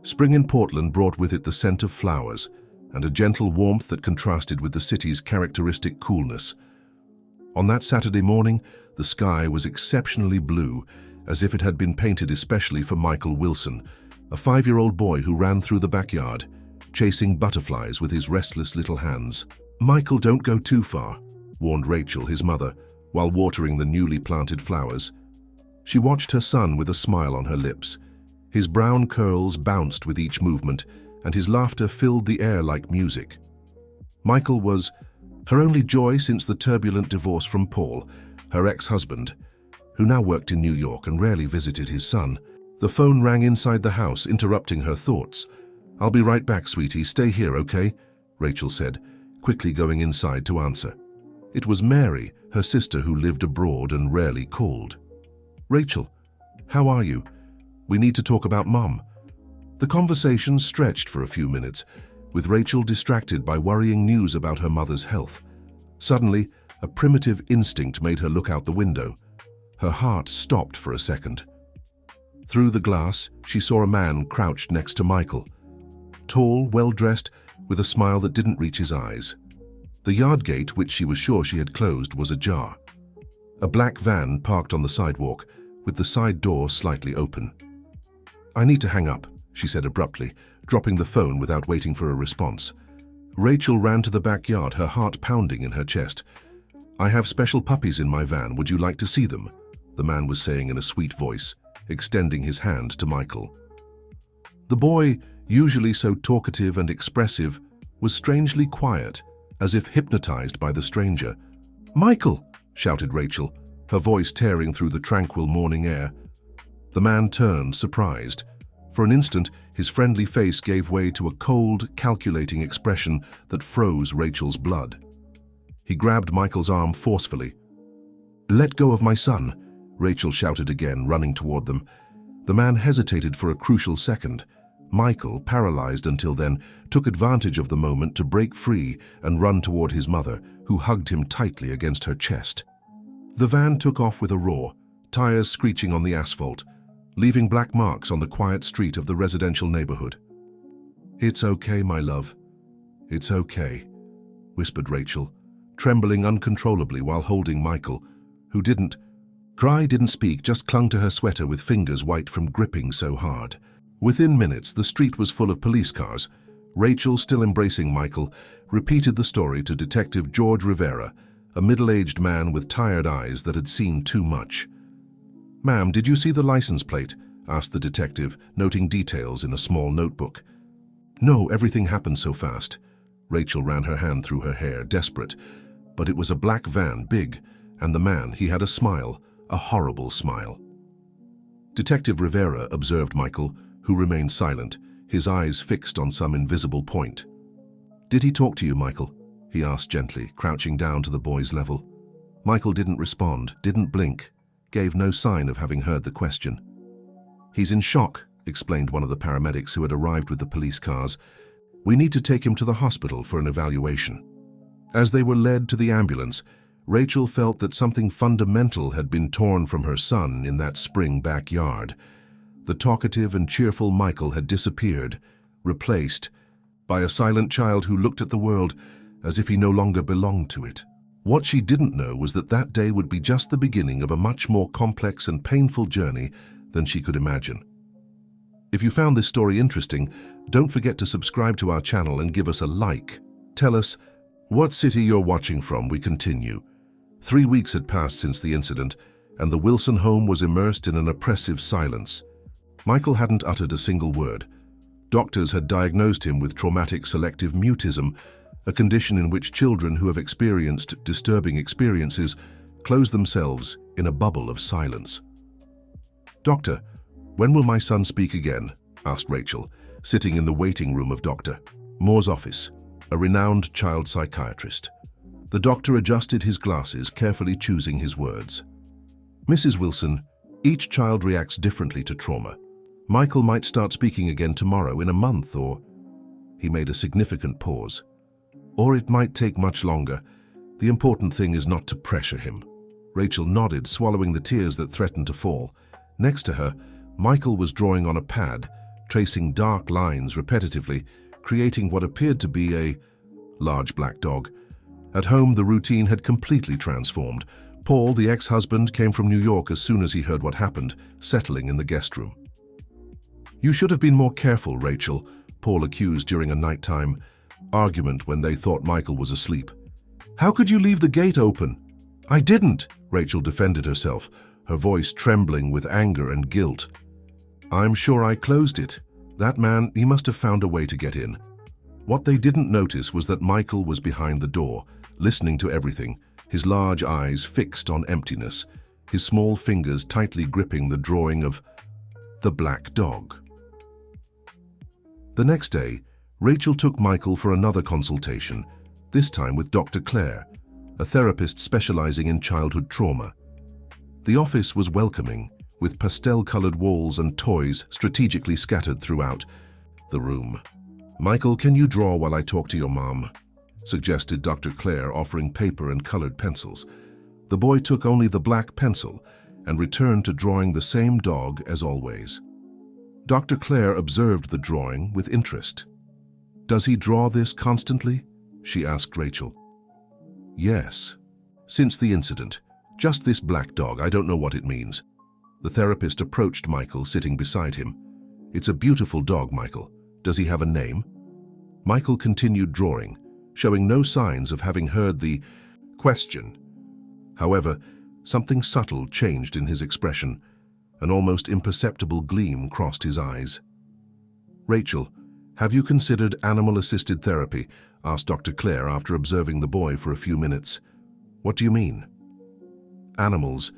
Spring in Portland brought with it the scent of flowers and a gentle warmth that contrasted with the city's characteristic coolness. On that Saturday morning, the sky was exceptionally blue, as if it had been painted especially for Michael Wilson, a 5-year-old boy who ran through the backyard, chasing butterflies with his restless little hands. "Michael, don't go too far," warned Rachel, his mother, while watering the newly planted flowers. She watched her son with a smile on her lips. His brown curls bounced with each movement, and his laughter filled the air like music. Michael was her only joy since the turbulent divorce from Paul, her ex-husband, who now worked in New York and rarely visited his son. The phone rang inside the house, interrupting her thoughts. "I'll be right back, sweetie. Stay here, okay?" Rachel said, quickly going inside to answer. It was Mary, her sister, who lived abroad and rarely called. "Rachel, how are you? We need to talk about Mom." The conversation stretched for a few minutes, with Rachel distracted by worrying news about her mother's health. Suddenly, a primitive instinct made her look out the window. Her heart stopped for a second. Through the glass, she saw a man crouched next to Michael. Tall, well-dressed, with a smile that didn't reach his eyes. The yard gate, which she was sure she had closed, was ajar. A black van parked on the sidewalk, with the side door slightly open. "I need to hang up," she said abruptly, dropping the phone without waiting for a response. Rachel ran to the backyard, her heart pounding in her chest. "I have special puppies in my van. Would you like to see them?" the man was saying in a sweet voice, extending his hand to Michael. The boy, usually so talkative and expressive, was strangely quiet, as if hypnotized by the stranger. "Michael!" shouted Rachel, her voice tearing through the tranquil morning air. The man turned, surprised. For an instant, his friendly face gave way to a cold, calculating expression that froze Rachel's blood. He grabbed Michael's arm forcefully. "Let go of my son," Rachel shouted again, running toward them. The man hesitated for a crucial second. Michael, paralyzed until then, took advantage of the moment to break free and run toward his mother, who hugged him tightly against her chest. The van took off with a roar, tires screeching on the asphalt, leaving black marks on the quiet street of the residential neighborhood. "It's okay, my love. It's okay," whispered Rachel, trembling uncontrollably while holding Michael, who didn't speak, just clung to her sweater with fingers white from gripping so hard. Within minutes, the street was full of police cars. Rachel, still embracing Michael, repeated the story to Detective George Rivera, a middle-aged man with tired eyes that had seen too much. "Ma'am, did you see the license plate?" asked the detective, noting details in a small notebook. "No, everything happened so fast." Rachel ran her hand through her hair, desperate. But it was a black van, big, and the man, he had a smile, a horrible smile. Detective Rivera observed Michael, who remained silent, his eyes fixed on some invisible point. "Did he talk to you, Michael?" he asked gently, crouching down to the boy's level. Michael didn't respond, didn't blink, gave no sign of having heard the question. "He's in shock," explained one of the paramedics who had arrived with the police cars. "We need to take him to the hospital for an evaluation." As they were led to the ambulance, Rachel felt that something fundamental had been torn from her son in that spring backyard. The talkative and cheerful Michael had disappeared, replaced by a silent child who looked at the world as if he no longer belonged to it. What she didn't know was that that day would be just the beginning of a much more complex and painful journey than she could imagine. If you found this story interesting, don't forget to subscribe to our channel and give us a like. Tell us what city you're watching from. We continue. 3 weeks had passed since the incident, and the Wilson home was immersed in an oppressive silence. Michael hadn't uttered a single word. Doctors had diagnosed him with traumatic selective mutism, a condition in which children who have experienced disturbing experiences close themselves in a bubble of silence. "Doctor, when will my son speak again?" asked Rachel, sitting in the waiting room of Dr. Moore's office, a renowned child psychiatrist. The doctor adjusted his glasses, carefully choosing his words. "Mrs. Wilson, each child reacts differently to trauma. Michael might start speaking again tomorrow, in a month, or..." He made a significant pause. "Or it might take much longer. The important thing is not to pressure him." Rachel nodded, swallowing the tears that threatened to fall. Next to her, Michael was drawing on a pad, tracing dark lines repetitively, creating what appeared to be a large black dog. At home, the routine had completely transformed. Paul, the ex-husband, came from New York as soon as he heard what happened, settling in the guest room. "You should have been more careful, Rachel," Paul accused during a nighttime argument when they thought Michael was asleep. "How could you leave the gate open?" "I didn't," Rachel defended herself, her voice trembling with anger and guilt. "I'm sure I closed it. That man, he must have found a way to get in." What they didn't notice was that Michael was behind the door, listening to everything, his large eyes fixed on emptiness, his small fingers tightly gripping the drawing of the black dog. The next day, Rachel took Michael for another consultation, this time with Dr. Clare, a therapist specializing in childhood trauma. The office was welcoming, with pastel-colored walls and toys strategically scattered throughout the room. "Michael, can you draw while I talk to your mom?" suggested Dr. Clare, offering paper and colored pencils. The boy took only the black pencil and returned to drawing the same dog as always. Dr. Clare observed the drawing with interest. "Does he draw this constantly?" she asked Rachel. "Yes. Since the incident. Just this black dog, I don't know what it means." The therapist approached Michael, sitting beside him. "It's a beautiful dog, Michael. Does he have a name?" Michael continued drawing, showing no signs of having heard the question. However, something subtle changed in his expression. An almost imperceptible gleam crossed his eyes. "Rachel, have you considered animal-assisted therapy?" asked Dr. Clare after observing the boy for a few minutes. "What do you mean?" "Animals,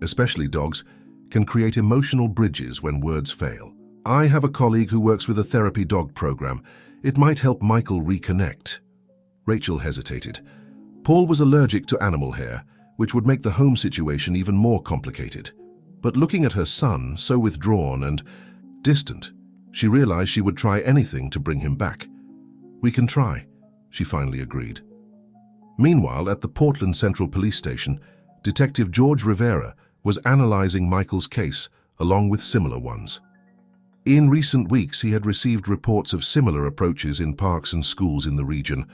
especially dogs, can create emotional bridges when words fail. I have a colleague who works with a therapy dog program. It might help Michael reconnect." Rachel hesitated. Paul was allergic to animal hair, which would make the home situation even more complicated. But looking at her son, so withdrawn and distant, she realized she would try anything to bring him back. "We can try," she finally agreed. Meanwhile, at the Portland Central Police Station, Detective George Rivera was analyzing Michael's case, along with similar ones. In recent weeks, he had received reports of similar approaches in parks and schools in the region.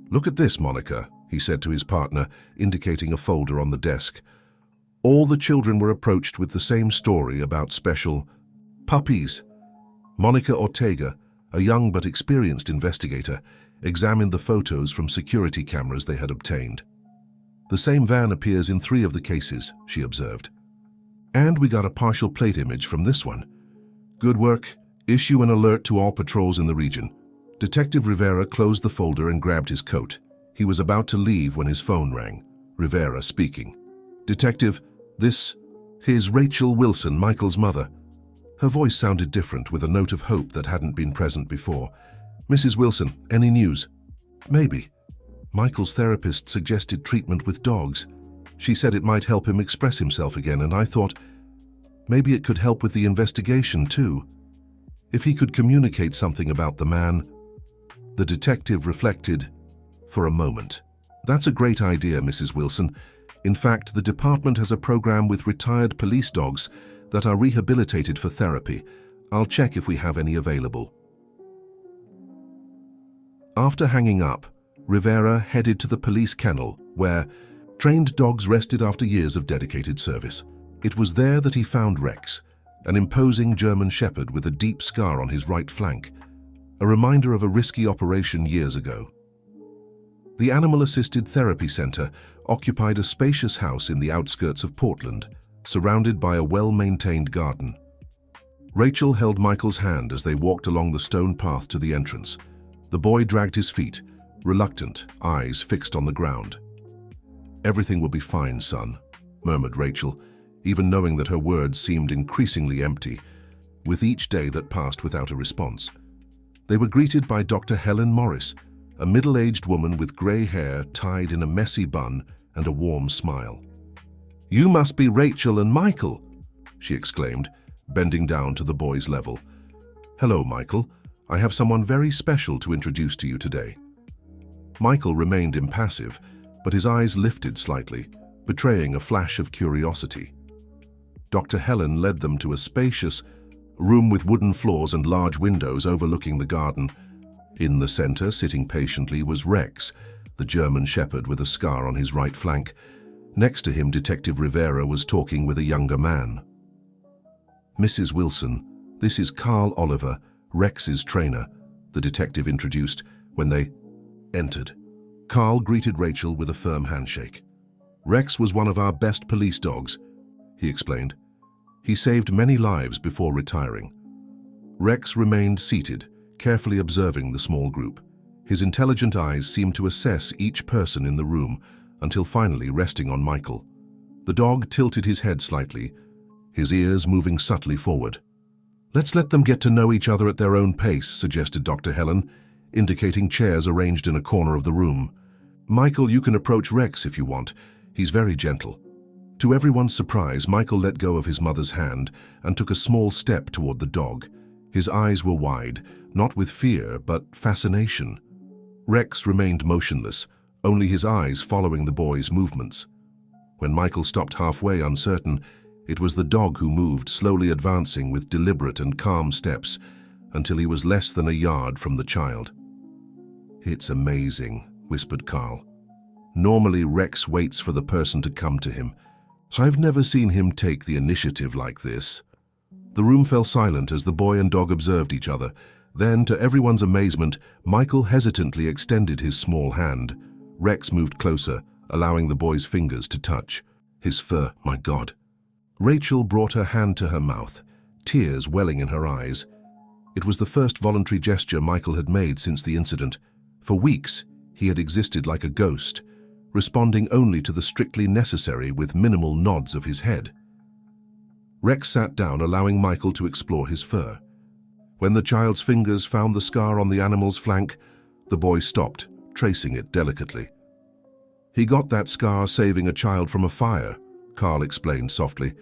"Look at this, Monica," he said to his partner, indicating a folder on the desk. All the children were approached with the same story about special puppies. Monica Ortega, a young but experienced investigator, examined the photos from security cameras they had obtained. "The same van appears in 3 of the cases," she observed. "And we got a partial plate image from this one. Good work. Issue an alert to all patrols in the region." Detective Rivera closed the folder and grabbed his coat. He was about to leave when his phone rang. Rivera speaking. "Detective, here's Rachel Wilson, Michael's mother." Her voice sounded different, with a note of hope that hadn't been present before. "Mrs. Wilson, any news?" "Maybe. Michael's therapist suggested treatment with dogs. She said it might help him express himself again, and I thought maybe it could help with the investigation too. If he could communicate something about the man." The detective reflected for a moment. "That's a great idea, Mrs. Wilson. In fact, the department has a program with retired police dogs that are rehabilitated for therapy. I'll check if we have any available." After hanging up, Rivera headed to the police kennel, where trained dogs rested after years of dedicated service. It was there that he found Rex, an imposing German shepherd with a deep scar on his right flank, a reminder of a risky operation years ago. The Animal-Assisted Therapy Center occupied a spacious house in the outskirts of Portland, surrounded by a well-maintained garden. Rachel held Michael's hand as they walked along the stone path to the entrance. The boy dragged his feet, reluctant, eyes fixed on the ground. "Everything will be fine, son," murmured Rachel, even knowing that her words seemed increasingly empty, with each day that passed without a response. They were greeted by Dr. Helen Morris, a middle-aged woman with gray hair tied in a messy bun and a warm smile. "You must be Rachel and Michael," she exclaimed, bending down to the boy's level. "Hello, Michael. I have someone very special to introduce to you today." Michael remained impassive, but his eyes lifted slightly, betraying a flash of curiosity. Dr. Helen led them to a spacious, a room with wooden floors and large windows overlooking the garden. In the center, sitting patiently, was Rex, the German shepherd with a scar on his right flank. Next to him, Detective Rivera was talking with a younger man. "Mrs. Wilson, this is Carl Oliver, Rex's trainer," the detective introduced when they entered. Carl greeted Rachel with a firm handshake. "Rex was one of our best police dogs," he explained. "He saved many lives before retiring." Rex remained seated, carefully observing the small group. His intelligent eyes seemed to assess each person in the room until finally resting on Michael. The dog tilted his head slightly, his ears moving subtly forward. "Let's let them get to know each other at their own pace," suggested Dr. Helen, indicating chairs arranged in a corner of the room. "Michael, you can approach Rex if you want. He's very gentle." To everyone's surprise, Michael let go of his mother's hand and took a small step toward the dog. His eyes were wide, not with fear, but fascination. Rex remained motionless, only his eyes following the boy's movements. When Michael stopped halfway, uncertain, it was the dog who moved, slowly advancing with deliberate and calm steps until he was less than a yard from the child. "It's amazing," whispered Carl. "Normally Rex waits for the person to come to him. I've never seen him take the initiative like this." The room fell silent as the boy and dog observed each other. Then, to everyone's amazement, Michael hesitantly extended his small hand. Rex moved closer, allowing the boy's fingers to touch. "His fur, my God." Rachel brought her hand to her mouth, tears welling in her eyes. It was the first voluntary gesture Michael had made since the incident. For weeks, he had existed like a ghost, responding only to the strictly necessary with minimal nods of his head. Rex sat down, allowing Michael to explore his fur. When the child's fingers found the scar on the animal's flank, the boy stopped, tracing it delicately. "He got that scar saving a child from a fire," Carl explained softly.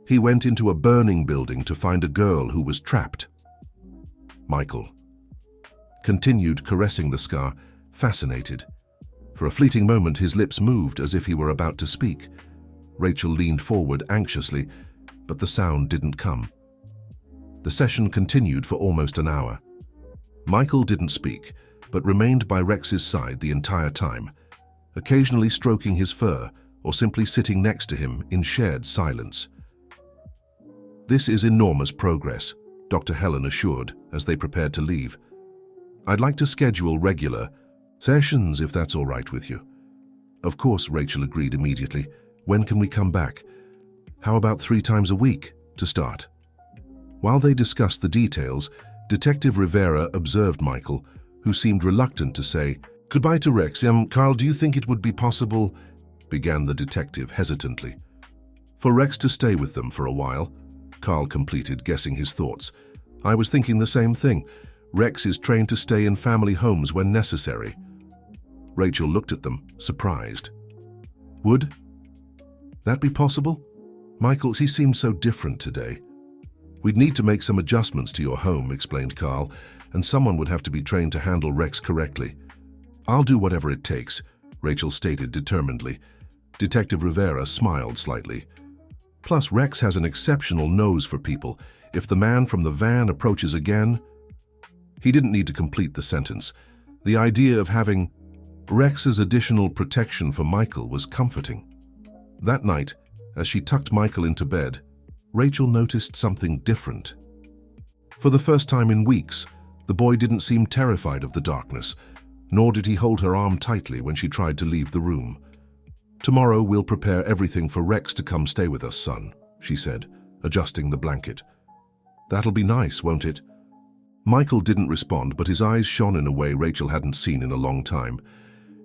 "He went into a burning building to find a girl who was trapped." Michael continued caressing the scar, fascinated. For a fleeting moment, his lips moved as if he were about to speak. Rachel leaned forward anxiously, but the sound didn't come. The session continued for almost an hour. Michael didn't speak, but remained by Rex's side the entire time, occasionally stroking his fur or simply sitting next to him in shared silence. "This is enormous progress," Dr. Helen assured as they prepared to leave. "I'd like to schedule regular sessions if that's all right with you." "Of course," Rachel agreed immediately. "When can we come back?" "How about 3 times a week to start?" While they discussed the details, Detective Rivera observed Michael, who seemed reluctant to say goodbye to Rex. "Carl, do you think it would be possible," began the detective hesitantly. "For Rex to stay with them for a while," Carl completed, guessing his thoughts. "I was thinking the same thing. Rex is trained to stay in family homes when necessary." Rachel looked at them, surprised. "Would that be possible? Michael, he seemed so different today." "We'd need to make some adjustments to your home," explained Carl, "and someone would have to be trained to handle Rex correctly." "I'll do whatever it takes," Rachel stated determinedly. Detective Rivera smiled slightly. "Plus, Rex has an exceptional nose for people. If the man from the van approaches again—" He didn't need to complete the sentence. The idea of having Rex's additional protection for Michael was comforting. That night, as she tucked Michael into bed, Rachel noticed something different. For the first time in weeks, the boy didn't seem terrified of the darkness, nor did he hold her arm tightly when she tried to leave the room. "Tomorrow we'll prepare everything for Rex to come stay with us, son," she said, adjusting the blanket. "That'll be nice, won't it?" Michael didn't respond, but his eyes shone in a way Rachel hadn't seen in a long time.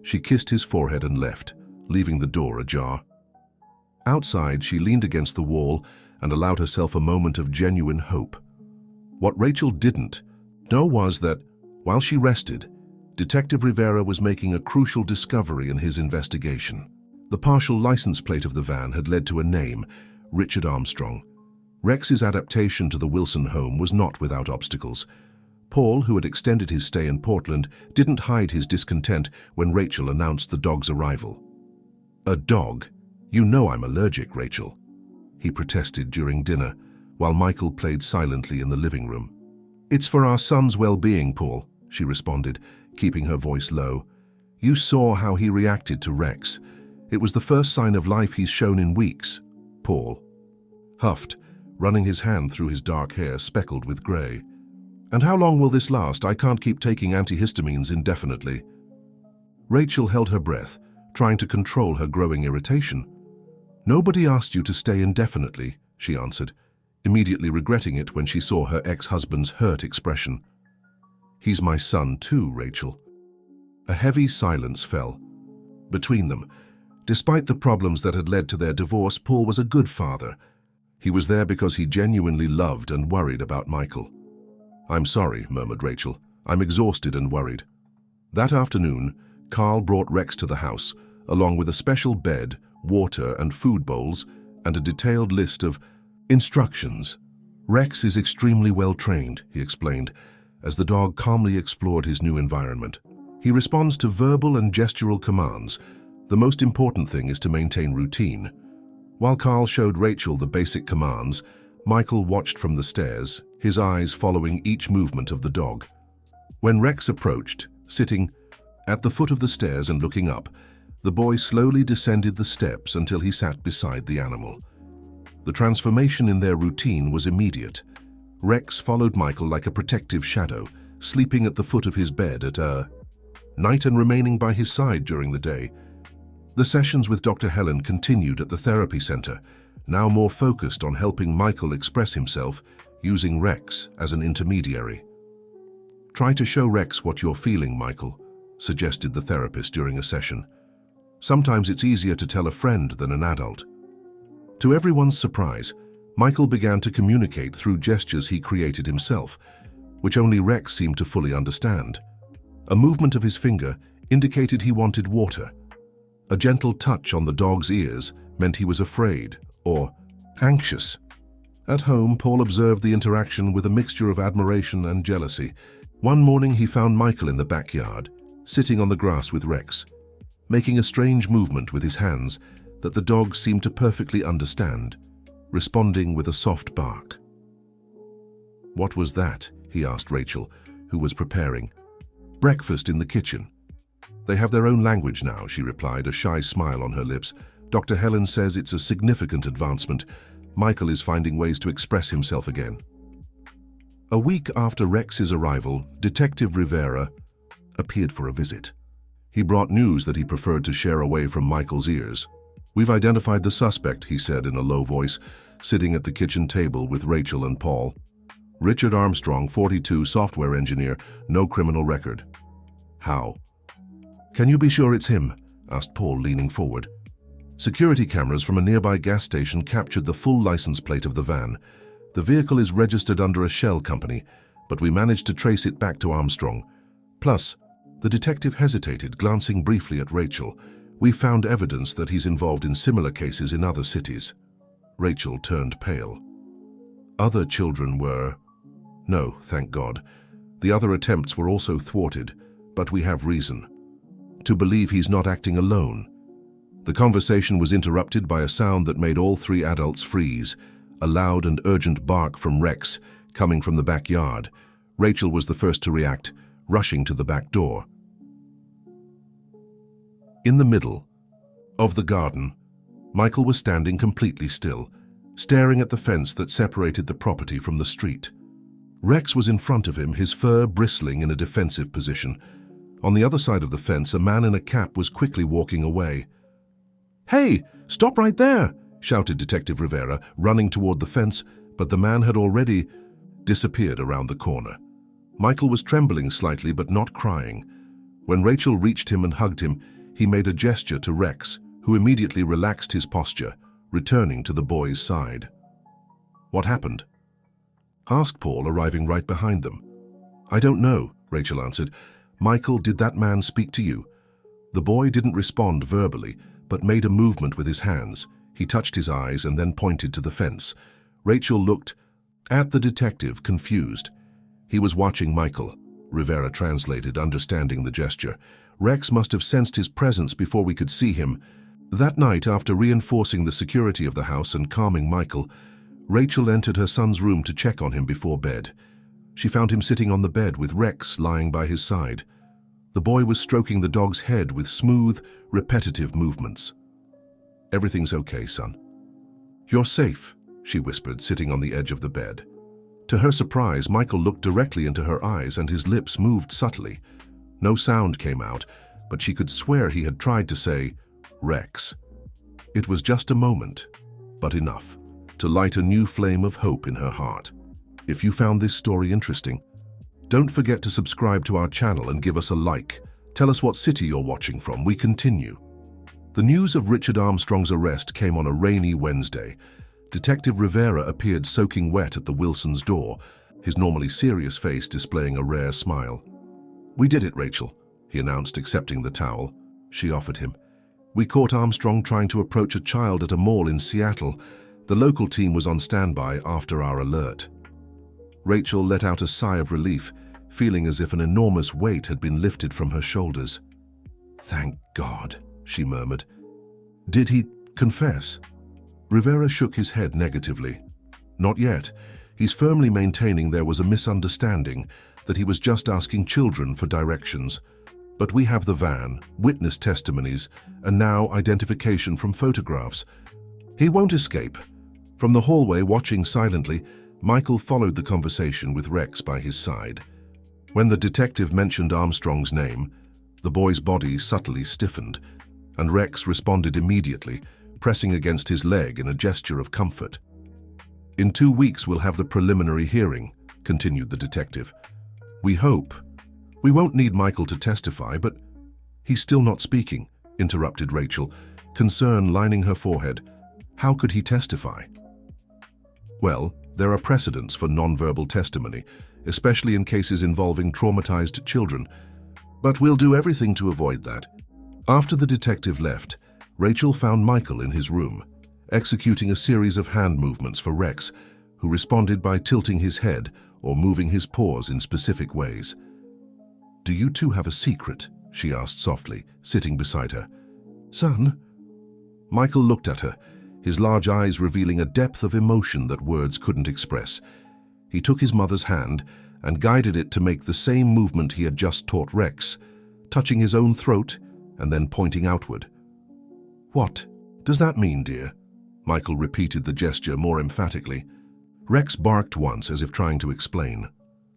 She kissed his forehead and left, leaving the door ajar. Outside, she leaned against the wall and allowed herself a moment of genuine hope. What Rachel didn't know was that, while she rested, Detective Rivera was making a crucial discovery in his investigation. The partial license plate of the van had led to a name, Richard Armstrong. Rex's adaptation to the Wilson home was not without obstacles. Paul, who had extended his stay in Portland, didn't hide his discontent when Rachel announced the dog's arrival. "A dog? You know I'm allergic, Rachel," he protested during dinner. while Michael played silently in the living room. "It's for our son's well-being, Paul," she responded, keeping her voice low. "You saw how he reacted to Rex. It was the first sign of life he's shown in weeks." Paul huffed, running his hand through his dark hair speckled with grey. "And how long will this last? I can't keep taking antihistamines indefinitely." Rachel held her breath, trying to control her growing irritation. "Nobody asked you to stay indefinitely," she answered, immediately regretting it when she saw her ex-husband's hurt expression. "He's my son too, Rachel." A heavy silence fell between them. Despite the problems that had led to their divorce, Paul was a good father. He was there because he genuinely loved and worried about Michael. "I'm sorry," murmured Rachel. "I'm exhausted and worried." That afternoon, Carl brought Rex to the house, along with a special bed, water and food bowls, and a detailed list of instructions. "Rex is extremely well trained," he explained, as the dog calmly explored his new environment. "He responds to verbal and gestural commands. The most important thing is to maintain routine." While Carl showed Rachel the basic commands, Michael watched from the stairs, his eyes following each movement of the dog. When Rex approached, sitting at the foot of the stairs and looking up, the boy slowly descended the steps until he sat beside the animal. The transformation in their routine was immediate. Rex followed Michael like a protective shadow, sleeping at the foot of his bed at night and remaining by his side during the day. The sessions with Dr. Helen continued at the therapy center, now more focused on helping Michael express himself, using Rex as an intermediary. "Try to show Rex what you're feeling, Michael," suggested the therapist during a session. "Sometimes it's easier to tell a friend than an adult." To everyone's surprise, Michael began to communicate through gestures he created himself, which only Rex seemed to fully understand. A movement of his finger indicated he wanted water. A gentle touch on the dog's ears meant he was afraid or anxious. At home, Paul observed the interaction with a mixture of admiration and jealousy. One morning, he found Michael in the backyard, sitting on the grass with Rex, making a strange movement with his hands that the dog seemed to perfectly understand, responding with a soft bark. "What was that?" he asked Rachel, who was preparing breakfast in the kitchen. "They have their own language now," she replied, a shy smile on her lips. "Dr. Helen says it's a significant advancement. Michael is finding ways to express himself again." A week after Rex's arrival, Detective Rivera appeared for a visit. He brought news that he preferred to share away from Michael's ears. "We've identified the suspect," he said in a low voice, sitting at the kitchen table with Rachel and Paul. "Richard Armstrong, 42, software engineer, no criminal record." "How?" "Can you be sure it's him?" asked Paul, leaning forward. "Security cameras from a nearby gas station captured the full license plate of the van. The vehicle is registered under a shell company, but we managed to trace it back to Armstrong. Plus," the detective hesitated, glancing briefly at Rachel, "we found evidence that he's involved in similar cases in other cities." Rachel turned pale. "Other children were—" "No, thank God. The other attempts were also thwarted, but we have reason to believe he's not acting alone." The conversation was interrupted by a sound that made all three adults freeze, a loud and urgent bark from Rex coming from the backyard. Rachel was the first to react, rushing to the back door. In the middle of the garden, Michael was standing completely still, staring at the fence that separated the property from the street. Rex was in front of him, his fur bristling in a defensive position. On the other side of the fence, a man in a cap was quickly walking away. "Hey, stop right there!" shouted Detective Rivera, running toward the fence, but the man had already disappeared around the corner. Michael was trembling slightly but not crying. When Rachel reached him and hugged him, he made a gesture to Rex, who immediately relaxed his posture, returning to the boy's side. "What happened?" asked Paul, arriving right behind them. "I don't know," Rachel answered. "Michael, did that man speak to you?" The boy didn't respond verbally, but made a movement with his hands. He touched his eyes and then pointed to the fence. Rachel looked at the detective, confused. "He was watching Michael," Rivera translated, understanding the gesture. "Rex must have sensed his presence before we could see him. That night, after reinforcing the security of the house and calming Michael, Rachel entered her son's room to check on him before bed. She found him sitting on the bed with Rex lying by his side. The boy was stroking the dog's head with smooth, repetitive movements. "Everything's okay, son." "You're safe," she whispered, sitting on the edge of the bed. To her surprise, Michael looked directly into her eyes and his lips moved subtly. No sound came out, but she could swear he had tried to say, "Rex." It was just a moment, but enough to light a new flame of hope in her heart. If you found this story interesting, don't forget to subscribe to our channel and give us a like. Tell us what city you're watching from. We continue. The news of Richard Armstrong's arrest came on a rainy Wednesday. Detective Rivera appeared soaking wet at the Wilsons' door, his normally serious face displaying a rare smile. "We did it, Rachel," he announced, accepting the towel she offered him. "We caught Armstrong trying to approach a child at a mall in Seattle. The local team was on standby after our alert." Rachel let out a sigh of relief, feeling as if an enormous weight had been lifted from her shoulders. "Thank God," she murmured. "Did he confess?" Rivera shook his head negatively. "Not yet. He's firmly maintaining there was a misunderstanding, that he was just asking children for directions. But we have the van, witness testimonies, and now identification from photographs. He won't escape." From the hallway, watching silently, Michael followed the conversation with Rex by his side. When the detective mentioned Armstrong's name, the boy's body subtly stiffened, and Rex responded immediately, pressing against his leg in a gesture of comfort. "In 2 weeks we'll have the preliminary hearing," continued the detective. "We hope. We won't need Michael to testify, but—" "He's still not speaking," interrupted Rachel, concern lining her forehead. "How could he testify?" "Well, there are precedents for nonverbal testimony, especially in cases involving traumatized children. But we'll do everything to avoid that." After the detective left, Rachel found Michael in his room, executing a series of hand movements for Rex, who responded by tilting his head or moving his paws in specific ways. "Do you two have a secret?" she asked softly, sitting beside her. "Son?" Michael looked at her, his large eyes revealing a depth of emotion that words couldn't express. He took his mother's hand and guided it to make the same movement he had just taught Rex, touching his own throat and then pointing outward. "What does that mean, dear?" Michael repeated the gesture more emphatically. Rex barked once as if trying to explain.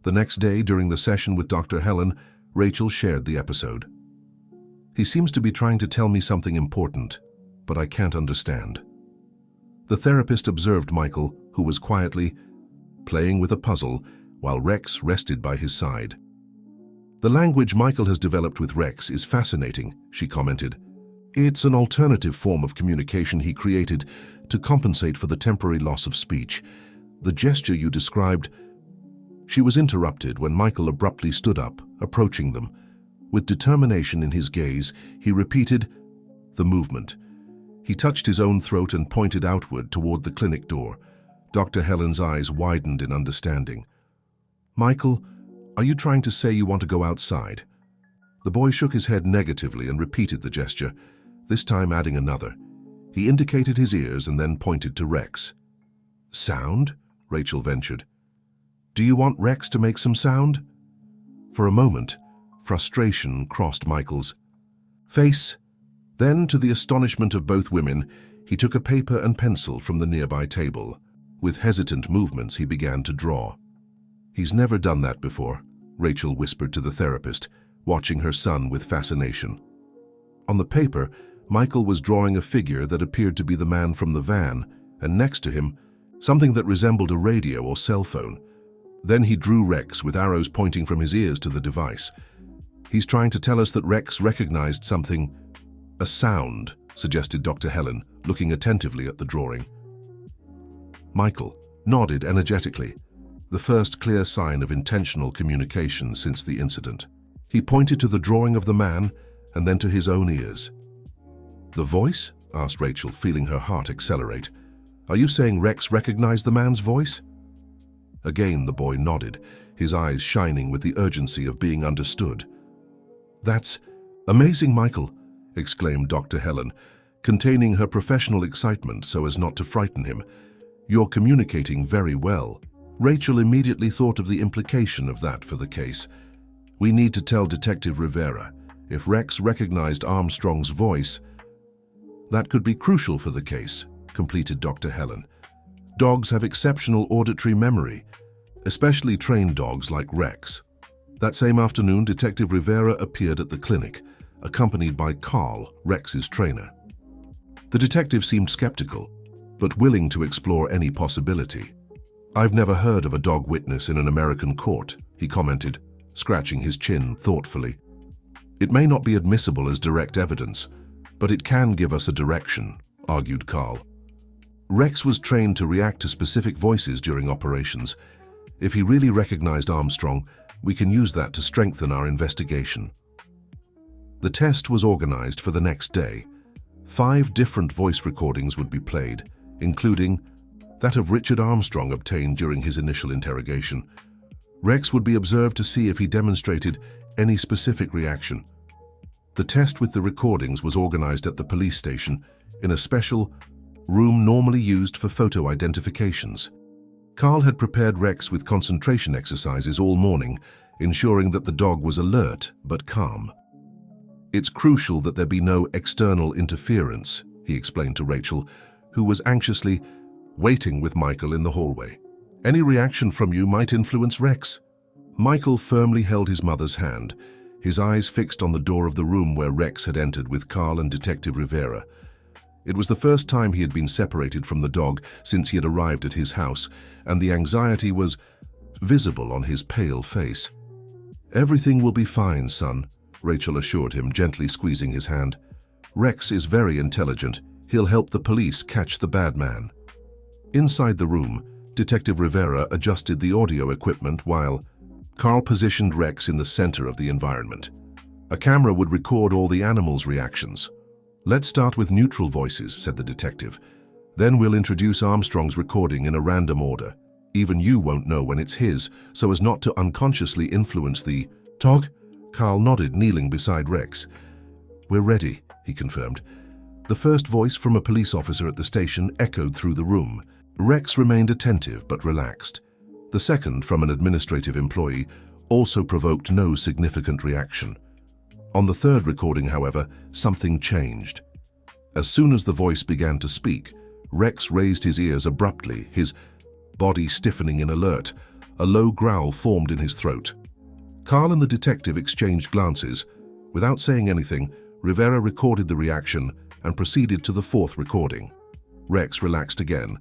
The next day, during the session with Dr. Helen, Rachel shared the episode. "He seems to be trying to tell me something important, but I can't understand." The therapist observed Michael, who was quietly playing with a puzzle while Rex rested by his side. "The language Michael has developed with Rex is fascinating," she commented. "It's an alternative form of communication he created to compensate for the temporary loss of speech. The gesture you described—" She was interrupted when Michael abruptly stood up, approaching them. With determination in his gaze, he repeated the movement. He touched his own throat and pointed outward toward the clinic door. Dr. Helen's eyes widened in understanding. "Michael, are you trying to say you want to go outside?" The boy shook his head negatively and repeated the gesture, this time adding another. He indicated his ears and then pointed to Rex. "Sound?" Rachel ventured. "Do you want Rex to make some sound?" For a moment, frustration crossed Michael's face. Then, to the astonishment of both women, he took a paper and pencil from the nearby table. With hesitant movements, he began to draw. "He's never done that before," Rachel whispered to the therapist, watching her son with fascination. On the paper, Michael was drawing a figure that appeared to be the man from the van, and next to him, something that resembled a radio or cell phone. Then he drew Rex with arrows pointing from his ears to the device. "He's trying to tell us that Rex recognized something." "A sound," suggested Dr. Helen, looking attentively at the drawing. Michael nodded energetically, the first clear sign of intentional communication since the incident. He pointed to the drawing of the man and then to his own ears. "The voice?" asked Rachel, feeling her heart accelerate. "Are you saying Rex recognized the man's voice?" Again the boy nodded, his eyes shining with the urgency of being understood. "That's amazing, Michael," exclaimed Dr. Helen, containing her professional excitement so as not to frighten him. "You're communicating very well." Rachel immediately thought of the implication of that for the case. "We need to tell Detective Rivera. If Rex recognized Armstrong's voice, that could be crucial for the case," completed Dr. Helen. "Dogs have exceptional auditory memory, especially trained dogs like Rex." That same afternoon, Detective Rivera appeared at the clinic, accompanied by Carl, Rex's trainer. The detective seemed skeptical, but willing to explore any possibility. "I've never heard of a dog witness in an American court," he commented, scratching his chin thoughtfully. "It may not be admissible as direct evidence, but it can give us a direction," argued Carl. "Rex was trained to react to specific voices during operations. If he really recognized Armstrong, we can use that to strengthen our investigation." The test was organized for the next day. 5 different voice recordings would be played, including that of Richard Armstrong obtained during his initial interrogation. Rex would be observed to see if he demonstrated any specific reaction. The test with the recordings was organized at the police station in a special room normally used for photo identifications. Carl had prepared Rex with concentration exercises all morning, ensuring that the dog was alert but calm. "It's crucial that there be no external interference," he explained to Rachel, who was anxiously waiting with Michael in the hallway. "Any reaction from you might influence Rex." Michael firmly held his mother's hand, his eyes fixed on the door of the room where Rex had entered with Carl and Detective Rivera. It was the first time he had been separated from the dog since he had arrived at his house, and the anxiety was visible on his pale face. "Everything will be fine, son," Rachel assured him, gently squeezing his hand. "Rex is very intelligent. He'll help the police catch the bad man." Inside the room, Detective Rivera adjusted the audio equipment while Carl positioned Rex in the center of the environment. A camera would record all the animals' reactions. "Let's start with neutral voices," said the detective. "Then we'll introduce Armstrong's recording in a random order. Even you won't know when it's his, so as not to unconsciously influence the dog." Carl nodded, kneeling beside Rex. "We're ready," he confirmed. The first voice from a police officer at the station echoed through the room. Rex remained attentive but relaxed. The second, from an administrative employee, also provoked no significant reaction. On the third recording, however, something changed. As soon as the voice began to speak, Rex raised his ears abruptly, his body stiffening in alert. A low growl formed in his throat. Carl and the detective exchanged glances. Without saying anything, Rivera recorded the reaction and proceeded to the 4th recording. Rex relaxed again.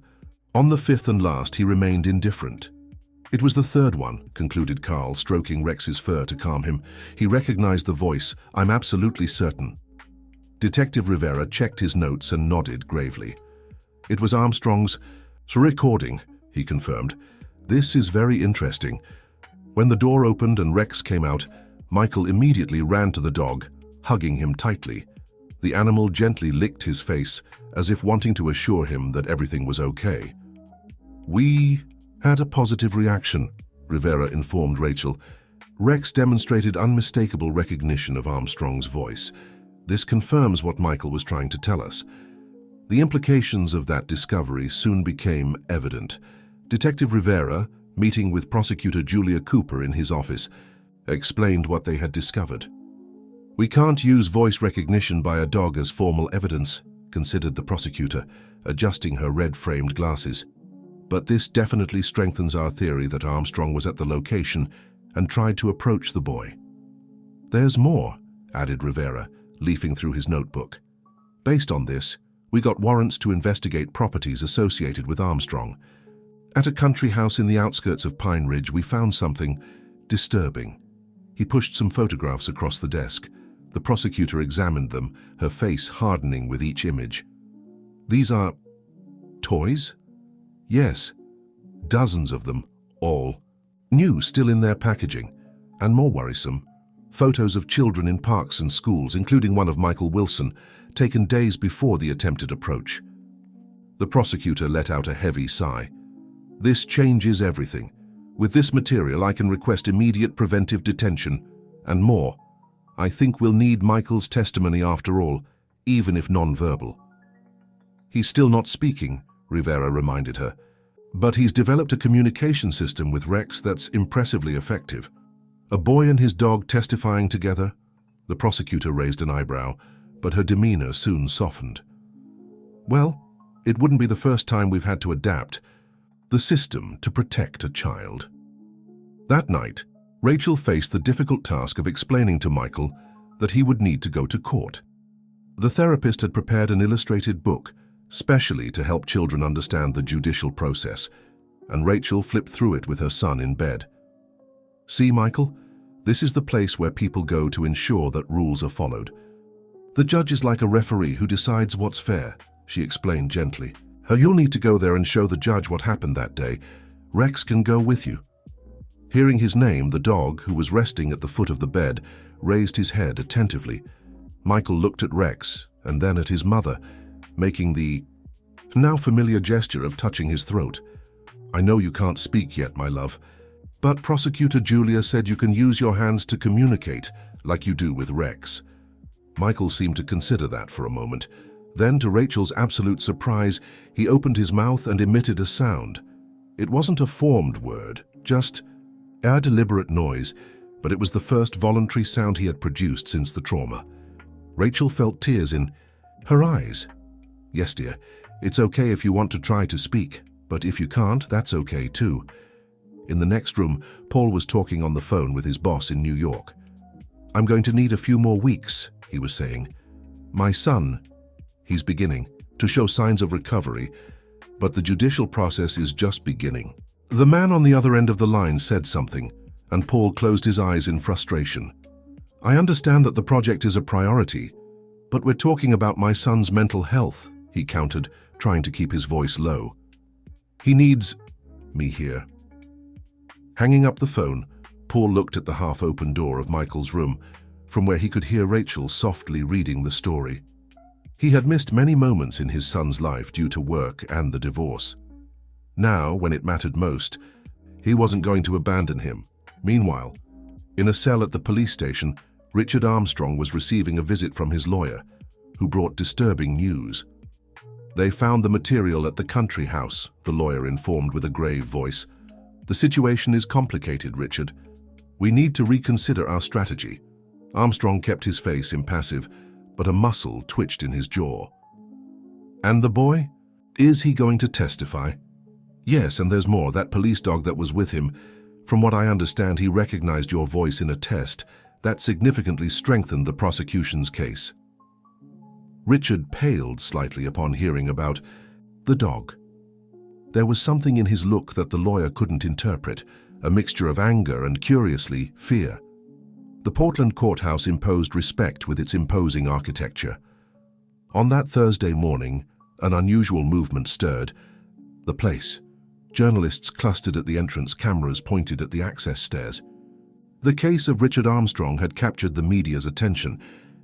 On the 5th and last, he remained indifferent. "It was the 3rd one," concluded Carl, stroking Rex's fur to calm him. "He recognized the voice, I'm absolutely certain." Detective Rivera checked his notes and nodded gravely. "It was Armstrong's recording," he confirmed. "This is very interesting." When the door opened and Rex came out, Michael immediately ran to the dog, hugging him tightly. The animal gently licked his face, as if wanting to assure him that everything was okay. "We had a positive reaction," Rivera informed Rachel. "Rex demonstrated unmistakable recognition of Armstrong's voice. This confirms what Michael was trying to tell us." The implications of that discovery soon became evident. Detective Rivera, meeting with Prosecutor Julia Cooper in his office, explained what they had discovered. "We can't use voice recognition by a dog as formal evidence," considered the prosecutor, adjusting her red-framed glasses. "But this definitely strengthens our theory that Armstrong was at the location and tried to approach the boy." "There's more," added Rivera, leafing through his notebook. "Based on this, we got warrants to investigate properties associated with Armstrong. At a country house in the outskirts of Pine Ridge, we found something disturbing." He pushed some photographs across the desk. The prosecutor examined them, her face hardening with each image. "These are toys?" "Yes, dozens of them, all new, still in their packaging. And more worrisome, photos of children in parks and schools, including one of Michael Wilson, taken days before the attempted approach." The prosecutor let out a heavy sigh. "This changes everything. With this material, I can request immediate preventive detention, and more. I think we'll need Michael's testimony after all, even if non-verbal." "He's still not speaking," Rivera reminded her. But he's developed a communication system with Rex that's impressively effective. A boy and his dog testifying together? The prosecutor raised an eyebrow, but her demeanor soon softened. Well, it wouldn't be the first time we've had to adapt the system to protect a child. That night, Rachel faced the difficult task of explaining to Michael that he would need to go to court. The therapist had prepared an illustrated book, specially to help children understand the judicial process, and Rachel flipped through it with her son in bed. See, Michael, this is the place where people go to ensure that rules are followed. The judge is like a referee who decides what's fair, she explained gently. You'll need to go there and show the judge what happened that day. Rex can go with you. Hearing his name, the dog, who was resting at the foot of the bed, raised his head attentively. Michael looked at Rex and then at his mother, making the now familiar gesture of touching his throat. I know you can't speak yet, my love, but Prosecutor Julia said you can use your hands to communicate, like you do with Rex. Michael seemed to consider that for a moment. Then, to Rachel's absolute surprise, he opened his mouth and emitted a sound. It wasn't a formed word, just a deliberate noise, but it was the first voluntary sound he had produced since the trauma. Rachel felt tears in her eyes. Yes, dear, it's okay if you want to try to speak, but if you can't, that's okay too. In the next room, Paul was talking on the phone with his boss in New York. I'm going to need a few more weeks, he was saying. My son, he's beginning to show signs of recovery, but the judicial process is just beginning. The man on the other end of the line said something, and Paul closed his eyes in frustration. I understand that the project is a priority, but we're talking about my son's mental health, he countered, trying to keep his voice low. He needs me here. Hanging up the phone, Paul looked at the half-open door of Michael's room, from where he could hear Rachel softly reading the story. He had missed many moments in his son's life due to work and the divorce. Now, when it mattered most, he wasn't going to abandon him. Meanwhile, in a cell at the police station, Richard Armstrong was receiving a visit from his lawyer, who brought disturbing news. They found the material at the country house, the lawyer informed with a grave voice. The situation is complicated, Richard. We need to reconsider our strategy. Armstrong kept his face impassive, but a muscle twitched in his jaw. And the boy? Is he going to testify? Yes, and there's more. That police dog that was with him, from what I understand, he recognized your voice in a test. That significantly strengthened the prosecution's case. Richard paled slightly upon hearing about the dog. There was something in his look that the lawyer couldn't interpret, a mixture of anger and, curiously, fear. The Portland courthouse imposed respect with its imposing architecture. On that Thursday morning, an unusual movement stirred the place. Journalists clustered at the entrance, cameras pointed at the access stairs. The case of Richard Armstrong had captured the media's attention,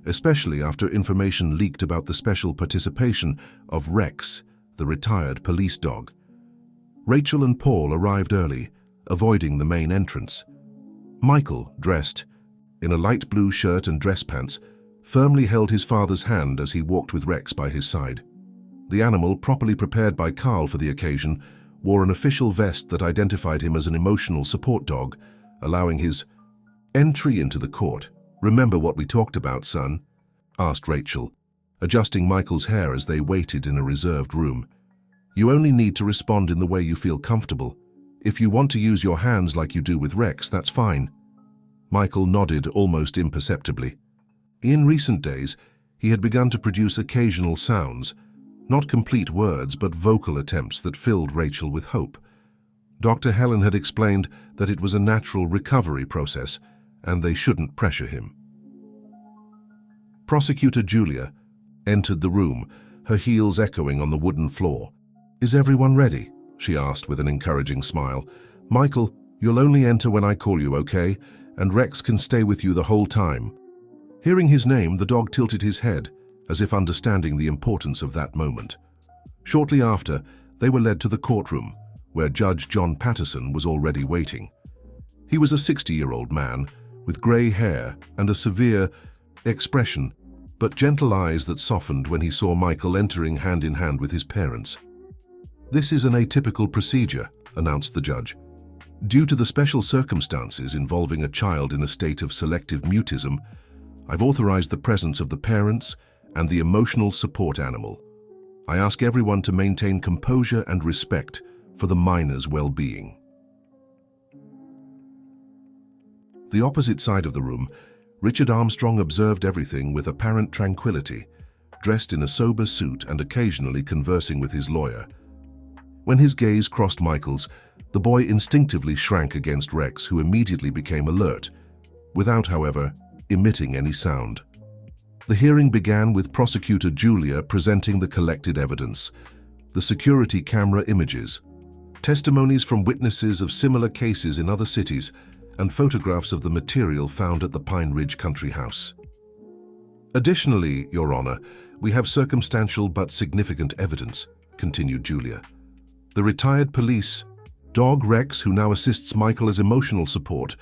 especially after information leaked about the special participation of Rex, the retired police dog. Rachel and Paul arrived early, avoiding the main entrance. Michael, dressed in a light blue shirt and dress pants, firmly held his father's hand as he walked with Rex by his side. The animal, properly prepared by Carl for the occasion, wore an official vest that identified him as an emotional support dog, allowing his entry into the court. Remember what we talked about, son? Asked Rachel, adjusting Michael's hair as they waited in a reserved room. You only need to respond in the way you feel comfortable. If you want to use your hands like you do with Rex, that's fine. Michael nodded almost imperceptibly. In recent days, he had begun to produce occasional sounds, not complete words, but vocal attempts that filled Rachel with hope. Dr. Helen had explained that it was a natural recovery process, and they shouldn't pressure him. Prosecutor Julia entered the room, her heels echoing on the wooden floor. Is everyone ready? She asked with an encouraging smile. Michael, you'll only enter when I call you, okay? And Rex can stay with you the whole time. Hearing his name, the dog tilted his head, as if understanding the importance of that moment. Shortly after, they were led to the courtroom, where Judge John Patterson was already waiting. He was a 60-year-old man, with grey hair and a severe expression, but gentle eyes that softened when he saw Michael entering hand in hand with his parents. "This is an atypical procedure," announced the judge. "Due to the special circumstances involving a child in a state of selective mutism, I've authorized the presence of the parents and the emotional support animal. I ask everyone to maintain composure and respect for the minor's well-being." The opposite side of the room, Richard Armstrong observed everything with apparent tranquility, dressed in a sober suit and occasionally conversing with his lawyer. When his gaze crossed Michael's, the boy instinctively shrank against Rex, who immediately became alert, without, however, emitting any sound. The hearing began with Prosecutor Julia presenting the collected evidence, the security camera images, testimonies from witnesses of similar cases in other cities, and photographs of the material found at the Pine Ridge Country House. "Additionally, Your Honor, we have circumstantial but significant evidence," continued Julia. "The retired police dog Rex, who now assists Michael as emotional support,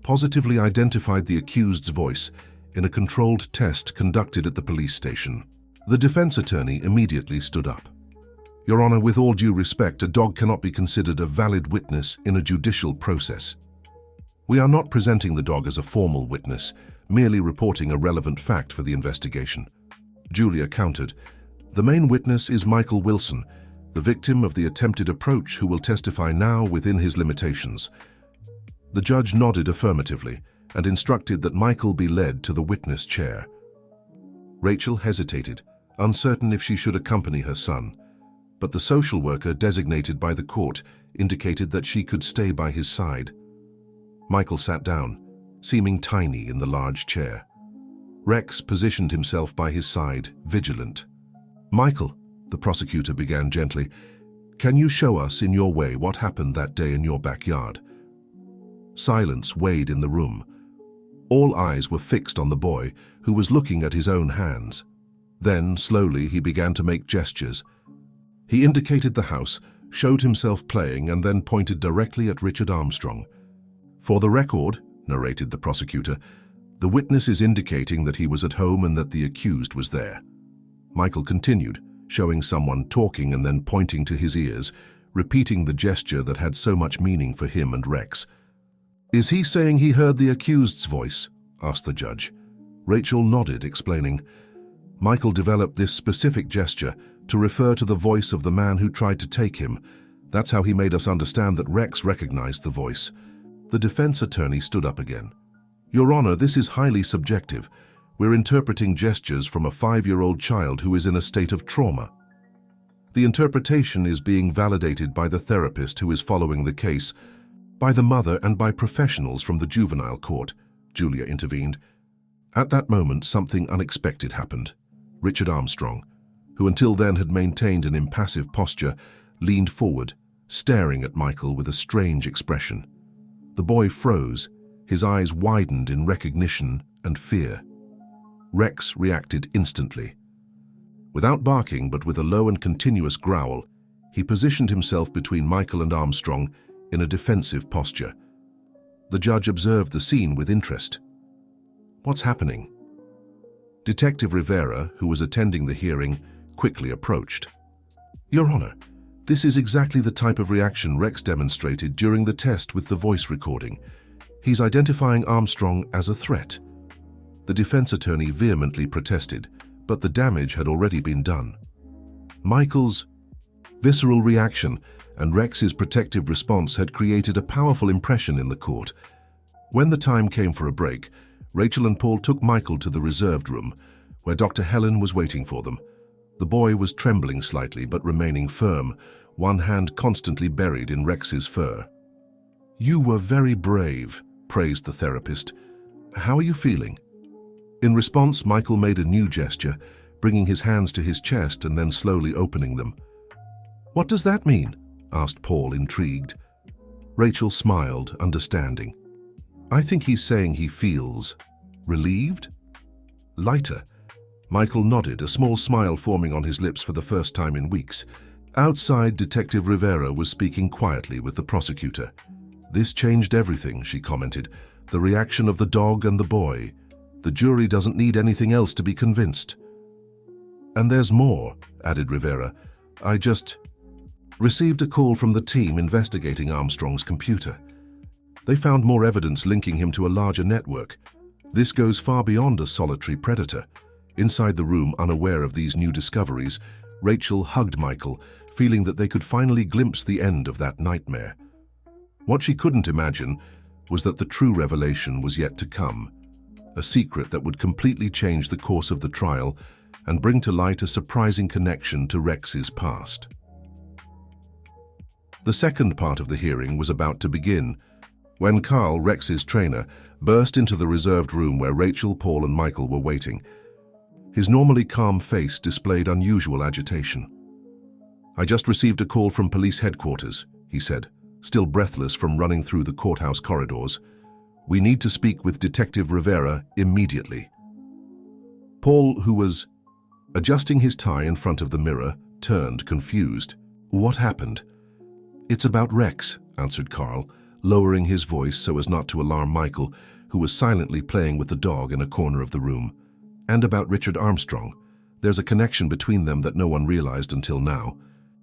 positively identified the accused's voice in a controlled test conducted at the police station." The defense attorney immediately stood up. "Your Honor, with all due respect, a dog cannot be considered a valid witness in a judicial process. We are not presenting the dog as a formal witness, merely reporting a relevant fact for the investigation." Julia countered. "The main witness is Michael Wilson, the victim of the attempted approach, who will testify now within his limitations." The judge nodded affirmatively and instructed that Michael be led to the witness chair. Rachel hesitated, uncertain if she should accompany her son, but the social worker designated by the court indicated that she could stay by his side. Michael sat down, seeming tiny in the large chair. Rex positioned himself by his side, vigilant. "Michael," the prosecutor began gently, "can you show us in your way what happened that day in your backyard?" Silence weighed in the room. All eyes were fixed on the boy, who was looking at his own hands. Then, slowly, he began to make gestures. He indicated the house, showed himself playing, and then pointed directly at Richard Armstrong. "For the record," narrated the prosecutor, "the witness is indicating that he was at home and that the accused was there." Michael continued, showing someone talking and then pointing to his ears, repeating the gesture that had so much meaning for him and Rex. "Is he saying he heard the accused's voice?" asked the judge. Rachel nodded, explaining, "Michael developed this specific gesture to refer to the voice of the man who tried to take him. That's how he made us understand that Rex recognized the voice." The defense attorney stood up again. "Your Honor, this is highly subjective. We're interpreting gestures from a 5-year-old child who is in a state of trauma. The interpretation is being validated by the therapist who is following the case, by the mother, and by professionals from the juvenile court," Julia intervened. At that moment, something unexpected happened. Richard Armstrong, who until then had maintained an impassive posture, leaned forward, staring at Michael with a strange expression. The boy froze, his eyes widened in recognition and fear. Rex reacted instantly. Without barking, but with a low and continuous growl, he positioned himself between Michael and Armstrong in a defensive posture. The judge observed the scene with interest. "What's happening?" Detective Rivera, who was attending the hearing, quickly approached. "Your Honor, this is exactly the type of reaction Rex demonstrated during the test with the voice recording. He's identifying Armstrong as a threat." The defense attorney vehemently protested, but the damage had already been done. Michael's visceral reaction and Rex's protective response had created a powerful impression in the court. When the time came for a break, Rachel and Paul took Michael to the reserved room, where Dr. Helen was waiting for them. The boy was trembling slightly but remaining firm, one hand constantly buried in Rex's fur. "You were very brave," praised the therapist. "How are you feeling?" In response, Michael made a new gesture, bringing his hands to his chest and then slowly opening them. "What does that mean?" asked Paul, intrigued. Rachel smiled, understanding. "I think he's saying he feels relieved? Lighter." Michael nodded, a small smile forming on his lips for the first time in weeks. Outside, Detective Rivera was speaking quietly with the prosecutor. "This changed everything," she commented. "The reaction of the dog and the boy. The jury doesn't need anything else to be convinced." "And there's more," added Rivera. received a call from the team investigating Armstrong's computer. They found more evidence linking him to a larger network. This goes far beyond a solitary predator. Inside the room, unaware of these new discoveries, Rachel hugged Michael, feeling that they could finally glimpse the end of that nightmare. What she couldn't imagine was that the true revelation was yet to come, a secret that would completely change the course of the trial and bring to light a surprising connection to Rex's past. The second part of the hearing was about to begin, when Carl, Rex's trainer, burst into the reserved room where Rachel, Paul, and Michael were waiting. His normally calm face displayed unusual agitation. "I just received a call from police headquarters," he said, still breathless from running through the courthouse corridors. "We need to speak with Detective Rivera immediately." Paul, who was adjusting his tie in front of the mirror, turned, confused. "What happened?" "It's about Rex," answered Carl, lowering his voice so as not to alarm Michael, who was silently playing with the dog in a corner of the room. "And about Richard Armstrong. There's a connection between them that no one realized until now."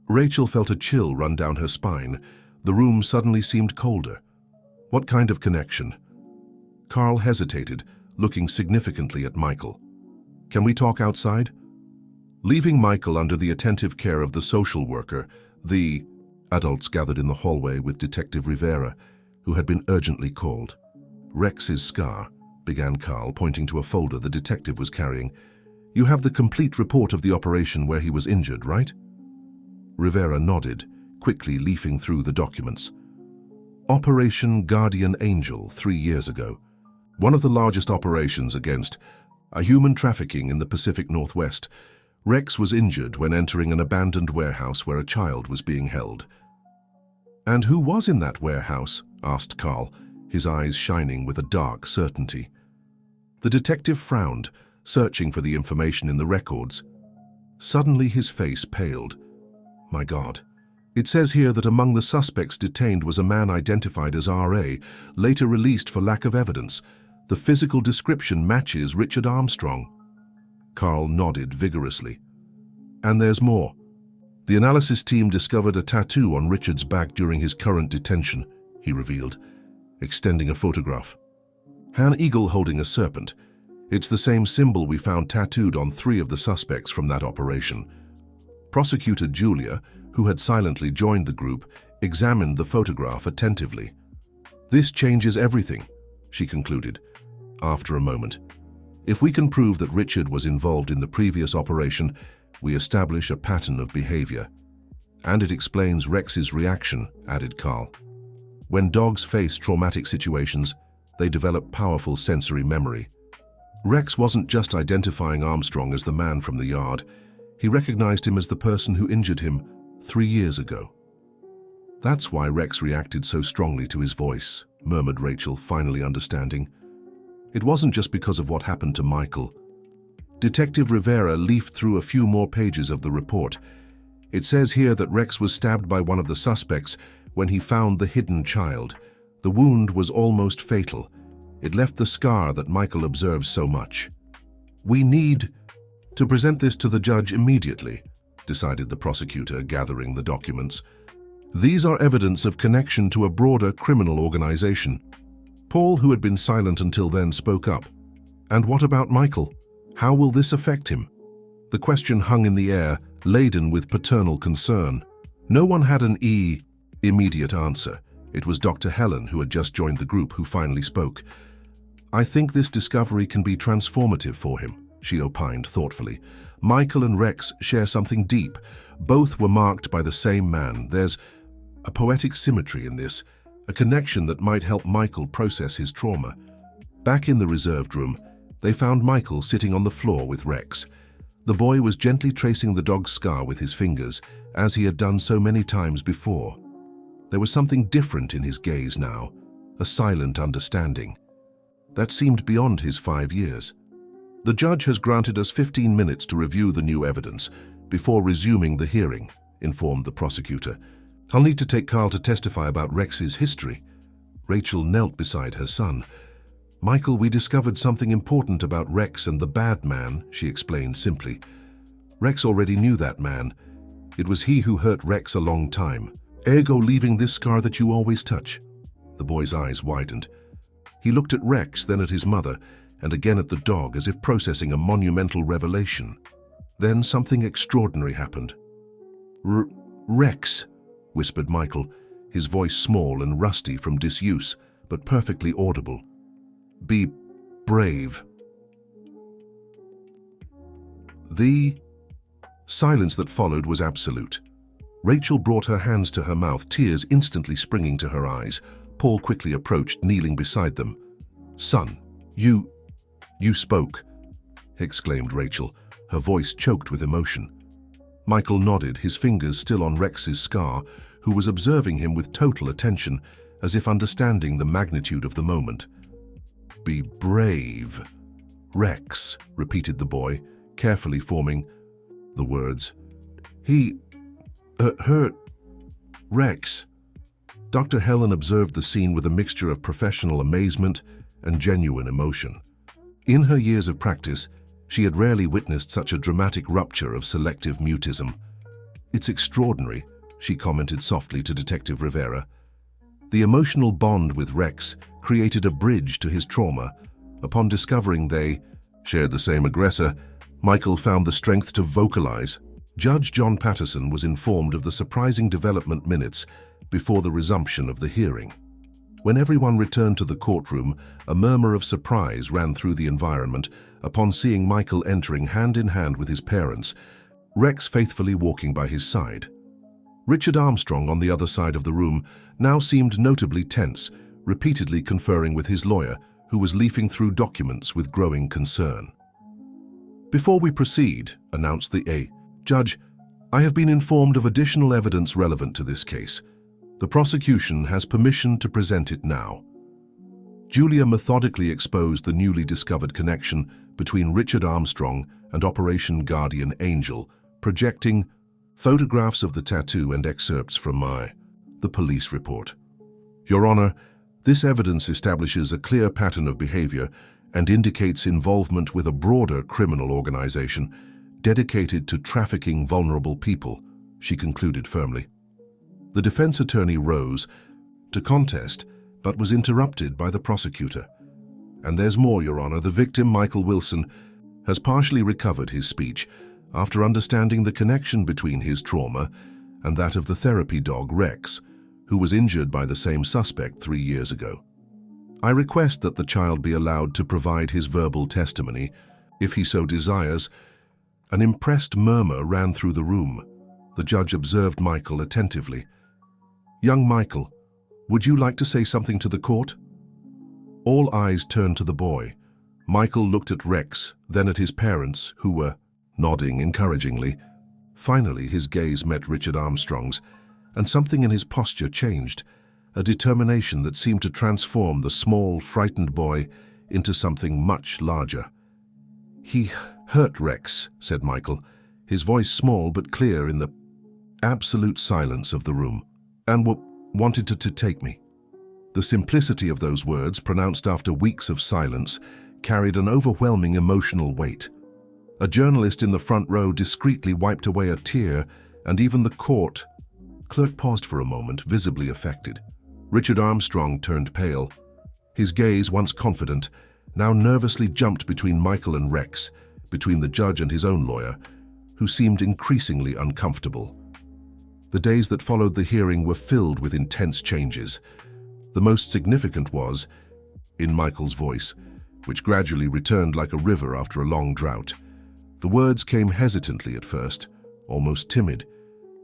Rachel felt a chill run down her spine. The room suddenly seemed colder. "What kind of connection?" Carl hesitated, looking significantly at Michael. "Can we talk outside?" Leaving Michael under the attentive care of the social worker, the adults gathered in the hallway with Detective Rivera, who had been urgently called. "Rex's scar," began Carl, pointing to a folder the detective was carrying. "You have the complete report of the operation where he was injured, right?" Rivera nodded, quickly leafing through the documents. "Operation Guardian Angel 3 years ago. One of the largest operations against human trafficking in the Pacific Northwest. Rex was injured when entering an abandoned warehouse where a child was being held." "And who was in that warehouse?" asked Carl, his eyes shining with a dark certainty. The detective frowned, searching for the information in the records. Suddenly his face paled. "My God. It says here that among the suspects detained was a man identified as R.A., later released for lack of evidence. The physical description matches Richard Armstrong." Carl nodded vigorously. "And there's more. The analysis team discovered a tattoo on Richard's back during his current detention," he revealed, extending a photograph. "An eagle holding a serpent. It's the same symbol we found tattooed on 3 of the suspects from that operation." Prosecutor Julia, who had silently joined the group, examined the photograph attentively. "This changes everything," she concluded, after a moment. "If we can prove that Richard was involved in the previous operation, we establish a pattern of behavior. And it explains Rex's reaction," added Carl. "When dogs face traumatic situations, they develop powerful sensory memory. Rex wasn't just identifying Armstrong as the man from the yard. He recognized him as the person who injured him 3 years ago." "That's why Rex reacted so strongly to his voice," murmured Rachel, finally understanding. "It wasn't just because of what happened to Michael." Detective Rivera leafed through a few more pages of the report. "It says here that Rex was stabbed by one of the suspects when he found the hidden child. The wound was almost fatal. It left the scar that Michael observed so much." "We need to present this to the judge immediately," decided the prosecutor, gathering the documents. "These are evidence of connection to a broader criminal organization." Paul, who had been silent until then, spoke up. "And what about Michael? How will this affect him?" The question hung in the air, laden with paternal concern. No one had an immediate answer. It was Dr. Helen, who had just joined the group, who finally spoke. "I think this discovery can be transformative for him," she opined thoughtfully. "Michael and Rex share something deep. Both were marked by the same man. There's a poetic symmetry in this, a connection that might help Michael process his trauma." Back in the reserved room, they found Michael sitting on the floor with Rex. The boy was gently tracing the dog's scar with his fingers, as he had done so many times before. There was something different in his gaze now, a silent understanding. That seemed beyond his 5 years. "The judge has granted us 15 minutes to review the new evidence before resuming the hearing," informed the prosecutor. "I'll need to take Carl to testify about Rex's history." Rachel knelt beside her son. "Michael, we discovered something important about Rex and the bad man," she explained simply. "Rex already knew that man. It was he who hurt Rex a long time, ergo leaving this scar that you always touch. The boy's eyes widened. He looked at Rex, then at his mother, and again at the dog, as if processing a monumental revelation. Then something extraordinary happened. Rex, whispered Michael, his voice small and rusty from disuse, but perfectly audible. Be brave. The silence that followed was absolute. Rachel brought her hands to her mouth, tears instantly springing to her eyes. Paul quickly approached, kneeling beside them. Son, you spoke, exclaimed Rachel, her voice choked with emotion. Michael nodded, his fingers still on Rex's scar, who was observing him with total attention, as if understanding the magnitude of the moment. Be brave. Rex, repeated the boy, carefully forming the words. He hurt Rex. Dr. Helen observed the scene with a mixture of professional amazement and genuine emotion. In her years of practice, she had rarely witnessed such a dramatic rupture of selective mutism. It's extraordinary, she commented softly to Detective Rivera. The emotional bond with Rex created a bridge to his trauma. Upon discovering they shared the same aggressor, Michael found the strength to vocalize. Judge John Patterson was informed of the surprising development minutes before the resumption of the hearing. When everyone returned to the courtroom, a murmur of surprise ran through the environment upon seeing Michael entering hand in hand with his parents, Rex faithfully walking by his side. Richard Armstrong, on the other side of the room, now seemed notably tense, repeatedly conferring with his lawyer, who was leafing through documents with growing concern. Before we proceed, announced the Judge, I have been informed of additional evidence relevant to this case. The prosecution has permission to present it now. Julia methodically exposed the newly discovered connection between Richard Armstrong and Operation Guardian Angel, projecting photographs of the tattoo and excerpts from the police report. Your Honor, this evidence establishes a clear pattern of behavior and indicates involvement with a broader criminal organization dedicated to trafficking vulnerable people, she concluded firmly. The defense attorney rose to contest, but was interrupted by the prosecutor. And there's more, Your Honor. The victim, Michael Wilson, has partially recovered his speech after understanding the connection between his trauma and that of the therapy dog, Rex, who was injured by the same suspect 3 years ago. I request that the child be allowed to provide his verbal testimony, if he so desires. An impressed murmur ran through the room. The judge observed Michael attentively. Young Michael, would you like to say something to the court? All eyes turned to the boy. Michael looked at Rex, then at his parents, who were nodding encouragingly. Finally, his gaze met Richard Armstrong's, and something in his posture changed, a determination that seemed to transform the small, frightened boy into something much larger. He hurt Rex, said Michael, his voice small but clear in the absolute silence of the room, and wanted to take me. The simplicity of those words, pronounced after weeks of silence, carried an overwhelming emotional weight. A journalist in the front row discreetly wiped away a tear, and even the court clerk paused for a moment, visibly affected. Richard Armstrong turned pale. His gaze, once confident, now nervously jumped between Michael and Rex, between the judge and his own lawyer, who seemed increasingly uncomfortable. The days that followed the hearing were filled with intense changes. The most significant was, in Michael's voice, which gradually returned like a river after a long drought. The words came hesitantly at first, almost timid,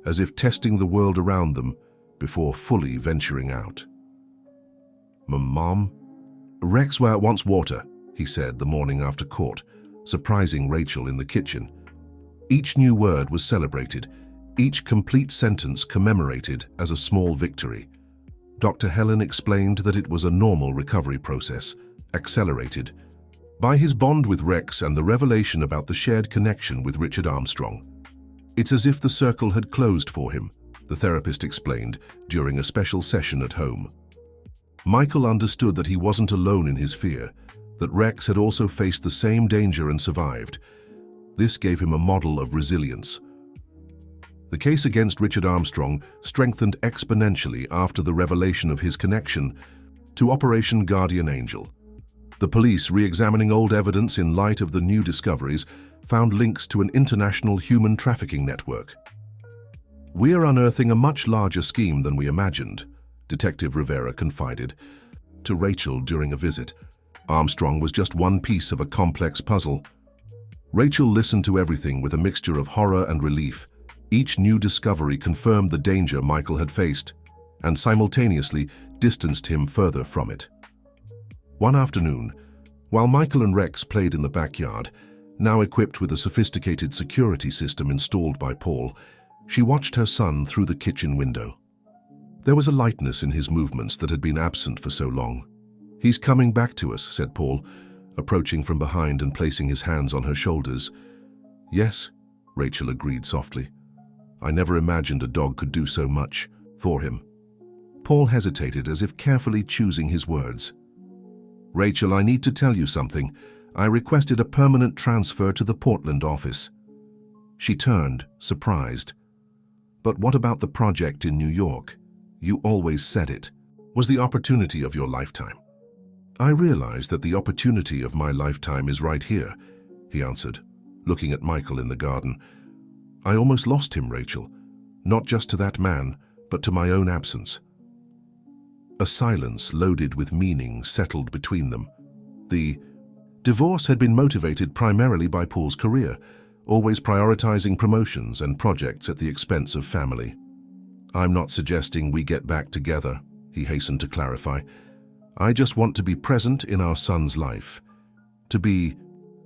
as if testing the world around them before fully venturing out. Mom? Rex wants water, he said the morning after court, surprising Rachel in the kitchen. Each new word was celebrated, each complete sentence commemorated as a small victory. Dr. Helen explained that it was a normal recovery process, accelerated by his bond with Rex and the revelation about the shared connection with Richard Armstrong. It's as if the circle had closed for him, the therapist explained during a special session at home. Michael understood that he wasn't alone in his fear, that Rex had also faced the same danger and survived. This gave him a model of resilience. The case against Richard Armstrong strengthened exponentially after the revelation of his connection to Operation Guardian Angel. The police, re-examining old evidence in light of the new discoveries, found links to an international human trafficking network. "We are unearthing a much larger scheme than we imagined," Detective Rivera confided to Rachel during a visit. Armstrong was just one piece of a complex puzzle. Rachel listened to everything with a mixture of horror and relief. Each new discovery confirmed the danger Michael had faced, and simultaneously distanced him further from it. One afternoon, while Michael and Rex played in the backyard, now equipped with a sophisticated security system installed by Paul, she watched her son through the kitchen window. There was a lightness in his movements that had been absent for so long. "He's coming back to us," said Paul, approaching from behind and placing his hands on her shoulders. "Yes," Rachel agreed softly. "I never imagined a dog could do so much for him." Paul hesitated, as if carefully choosing his words. "Rachel, I need to tell you something. I requested a permanent transfer to the Portland office." She turned, surprised. "But what about the project in New York? You always said it was the opportunity of your lifetime." "I realize that the opportunity of my lifetime is right here," he answered, looking at Michael in the garden. "I almost lost him, Rachel, not just to that man, but to my own absence." A silence loaded with meaning settled between them. The divorce had been motivated primarily by Paul's career, always prioritizing promotions and projects at the expense of family. "I'm not suggesting we get back together," he hastened to clarify. "I just want to be present in our son's life, to be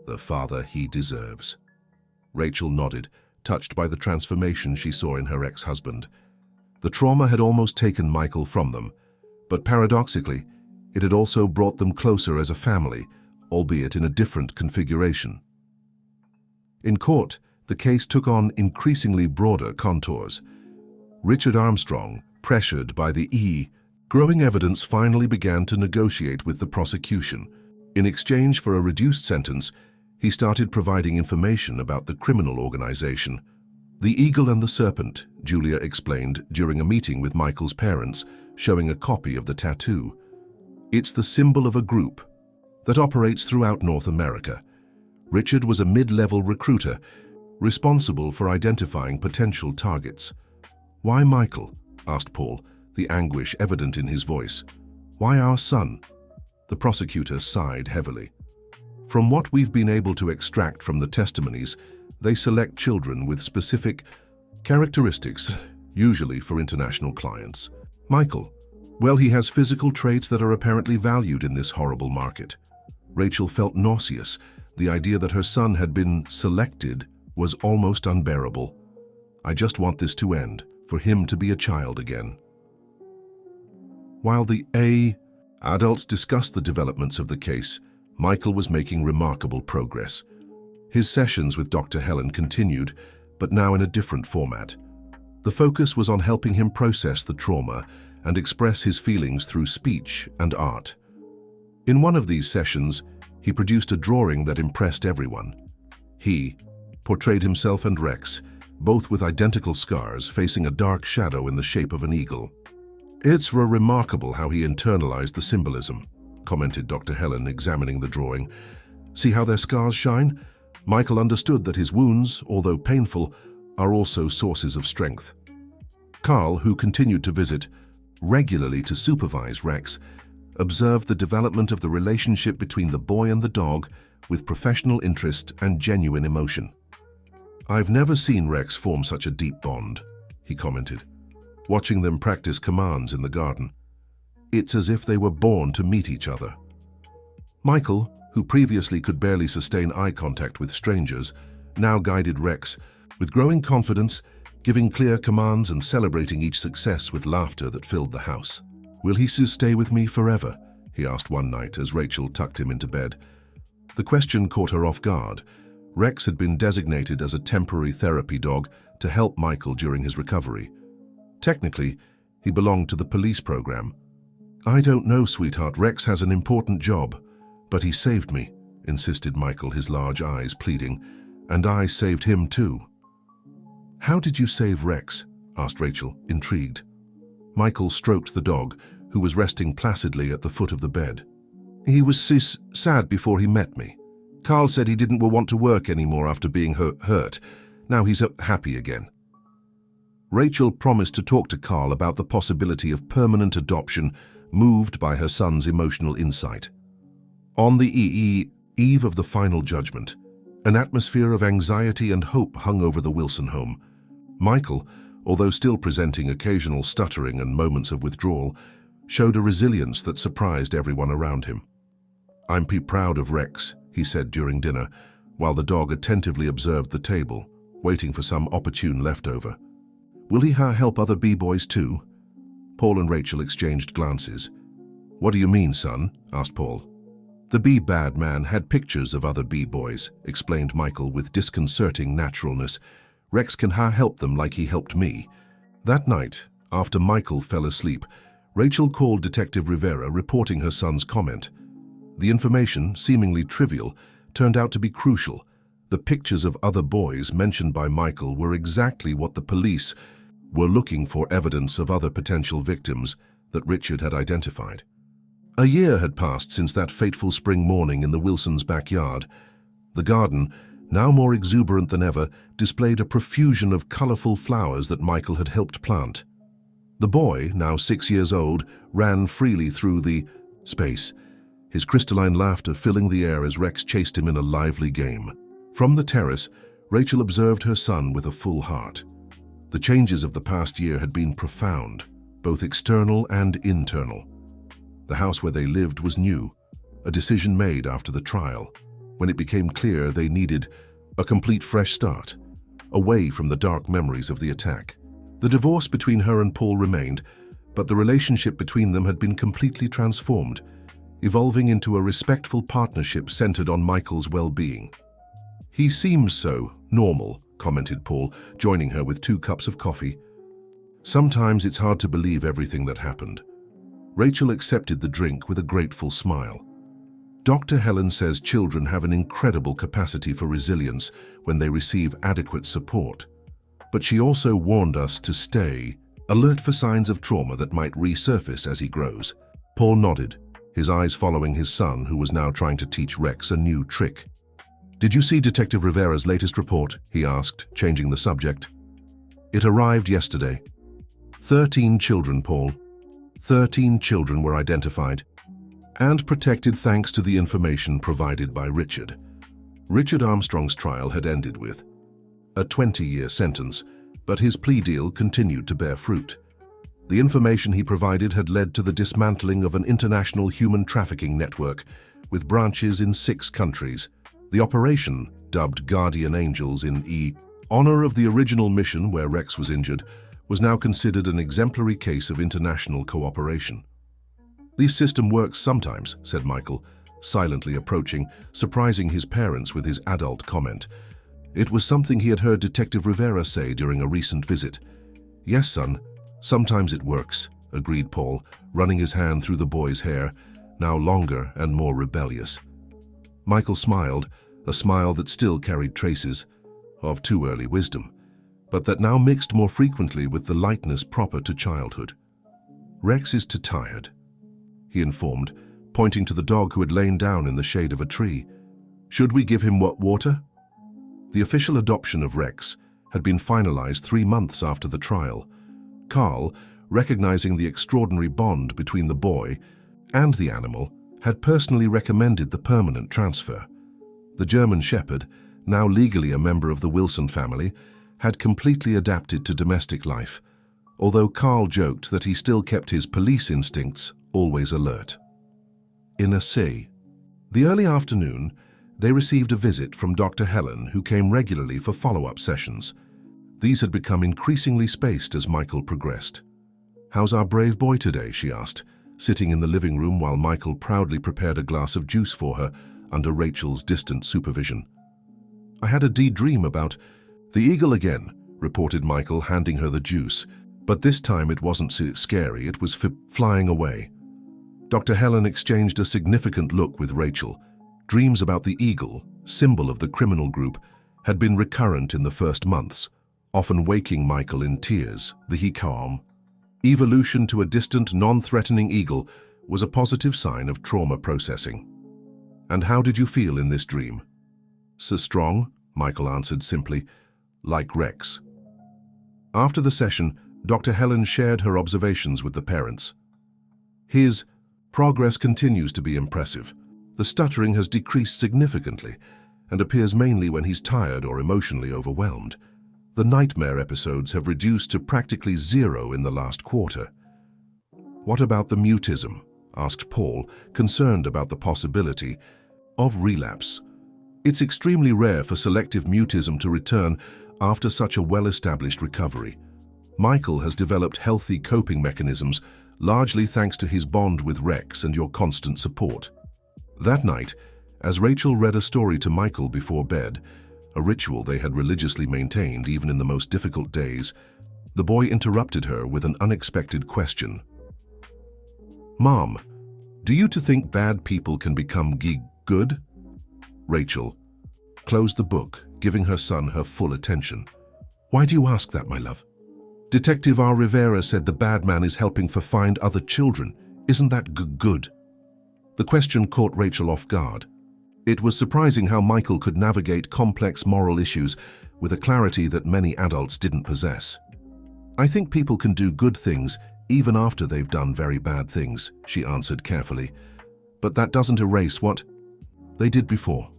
the father he deserves." Rachel nodded, touched by the transformation she saw in her ex-husband. The trauma had almost taken Michael from them, but paradoxically, it had also brought them closer as a family, albeit in a different configuration. In court, the case took on increasingly broader contours. Richard Armstrong, pressured by the growing evidence, finally began to negotiate with the prosecution. In exchange for a reduced sentence, he started providing information about the criminal organization. "The Eagle and the Serpent," Julia explained during a meeting with Michael's parents, showing a copy of the tattoo. "It's the symbol of a group that operates throughout North America." Richard was a mid-level recruiter, responsible for identifying potential targets. "Why Michael?" asked Paul, the anguish evident in his voice. "Why our son?" The prosecutor sighed heavily. "From what we've been able to extract from the testimonies, they select children with specific characteristics, usually for international clients. Michael, well, he has physical traits that are apparently valued in this horrible market." Rachel felt nauseous. The idea that her son had been selected was almost unbearable. "I just want this to end, for him to be a child again." While the adults discussed the developments of the case, Michael was making remarkable progress. His sessions with Dr. Helen continued, but now in a different format. The focus was on helping him process the trauma and express his feelings through speech and art. In one of these sessions, he produced a drawing that impressed everyone. He portrayed himself and Rex, both with identical scars, facing a dark shadow in the shape of an eagle. "It's remarkable how he internalized the symbolism," commented Dr. Helen, examining the drawing. "See how their scars shine? Michael understood that his wounds, although painful, are also sources of strength." Carl, who continued to visit regularly to supervise Rex, observed the development of the relationship between the boy and the dog with professional interest and genuine emotion. "I've never seen Rex form such a deep bond," he commented, watching them practice commands in the garden. "It's as if they were born to meet each other." Michael, who previously could barely sustain eye contact with strangers, now guided Rex with growing confidence, giving clear commands and celebrating each success with laughter that filled the house. "Will he stay with me forever?" he asked one night as Rachel tucked him into bed. The question caught her off guard. Rex had been designated as a temporary therapy dog to help Michael during his recovery. Technically, he belonged to the police program. "I don't know, sweetheart. Rex has an important job. But he saved me," insisted Michael, his large eyes pleading. "And I saved him too." "How did you save Rex?" asked Rachel, intrigued. Michael stroked the dog, who was resting placidly at the foot of the bed. "He was sad before he met me. Carl said he didn't want to work anymore after being hurt. Now he's happy again." Rachel promised to talk to Carl about the possibility of permanent adoption, moved by her son's emotional insight. On the eve of the final judgment, an atmosphere of anxiety and hope hung over the Wilson home. Michael, although still presenting occasional stuttering and moments of withdrawal, showed a resilience that surprised everyone around him. "I'm proud of Rex," he said during dinner, while the dog attentively observed the table, waiting for some opportune leftover. "Will he help other B-boys too?" Paul and Rachel exchanged glances. "What do you mean, son?" asked Paul. "The B-bad man had pictures of other B-boys," explained Michael with disconcerting naturalness. "Rex can help them like he helped me." That night, after Michael fell asleep, Rachel called Detective Rivera, reporting her son's comment. The information, seemingly trivial, turned out to be crucial. The pictures of other boys mentioned by Michael were exactly what the police were looking for, evidence of other potential victims that Richard had identified. A year had passed since that fateful spring morning in the Wilsons' backyard. The garden, now more exuberant than ever, displayed a profusion of colorful flowers that Michael had helped plant. The boy, now 6 years old, ran freely through the space, his crystalline laughter filling the air as Rex chased him in a lively game. From the terrace, Rachel observed her son with a full heart. The changes of the past year had been profound, both external and internal. The house where they lived was new, a decision made after the trial, when it became clear they needed a complete fresh start, away from the dark memories of the attack. The divorce between her and Paul remained, but the relationship between them had been completely transformed, evolving into a respectful partnership centered on Michael's well-being. "He seems so normal," commented Paul, joining her with 2 cups of coffee. "Sometimes it's hard to believe everything that happened." Rachel accepted the drink with a grateful smile. "Dr. Helen says children have an incredible capacity for resilience when they receive adequate support. But she also warned us to stay alert for signs of trauma that might resurface as he grows." Paul nodded, his eyes following his son, who was now trying to teach Rex a new trick. "Did you see Detective Rivera's latest report?" he asked, changing the subject. "It arrived yesterday. 13 children, Paul. 13 children were identified and protected thanks to the information provided by Richard." Richard Armstrong's trial had ended with a 20-year sentence, but his plea deal continued to bear fruit. The information he provided had led to the dismantling of an international human trafficking network with branches in 6 countries. The operation, dubbed Guardian Angels in honor of the original mission where Rex was injured, was now considered an exemplary case of international cooperation. "This system works sometimes," said Michael, silently approaching, surprising his parents with his adult comment. It was something he had heard Detective Rivera say during a recent visit. "Yes, son, sometimes it works," agreed Paul, running his hand through the boy's hair, now longer and more rebellious. Michael smiled, a smile that still carried traces of too early wisdom, but that now mixed more frequently with the lightness proper to childhood. "Rex is too tired," he informed, pointing to the dog who had lain down in the shade of a tree. "Should we give him water?" The official adoption of Rex had been finalized 3 months after the trial. Carl, recognizing the extraordinary bond between the boy and the animal, had personally recommended the permanent transfer. The German Shepherd, now legally a member of the Wilson family, had completely adapted to domestic life, although Carl joked that he still kept his police instincts always alert. In a sea. The early afternoon, they received a visit from Dr. Helen, who came regularly for follow-up sessions. These had become increasingly spaced as Michael progressed. "How's our brave boy today?" she asked, sitting in the living room while Michael proudly prepared a glass of juice for her under Rachel's distant supervision. "I had a dream about the eagle again," reported Michael, handing her the juice, but this time it wasn't so scary, it was flying away. Dr. Helen exchanged a significant look with Rachel. Dreams about the eagle, symbol of the criminal group, had been recurrent in the first months, often waking Michael in tears, the calm. Evolution to a distant, non-threatening eagle was a positive sign of trauma processing. "And how did you feel in this dream?" "So strong," Michael answered simply, "like Rex." After the session, Dr. Helen shared her observations with the parents. His progress continues to be impressive. The stuttering has decreased significantly and appears mainly when he's tired or emotionally overwhelmed. The nightmare episodes have reduced to practically zero in the last quarter. "What about the mutism?" asked Paul, concerned about the possibility of relapse. "It's extremely rare for selective mutism to return after such a well-established recovery. Michael has developed healthy coping mechanisms, largely thanks to his bond with Rex and your constant support." That night, as Rachel read a story to Michael before bed, a ritual they had religiously maintained even in the most difficult days, the boy interrupted her with an unexpected question. "Mom, do you two think bad people can become good?" Rachel closed the book, giving her son her full attention. "Why do you ask that, my love?" "Detective R. Rivera said the bad man is helping to find other children. Isn't that good?" The question caught Rachel off guard. It was surprising how Michael could navigate complex moral issues with a clarity that many adults didn't possess. "I think people can do good things even after they've done very bad things," she answered carefully. "But that doesn't erase what they did before."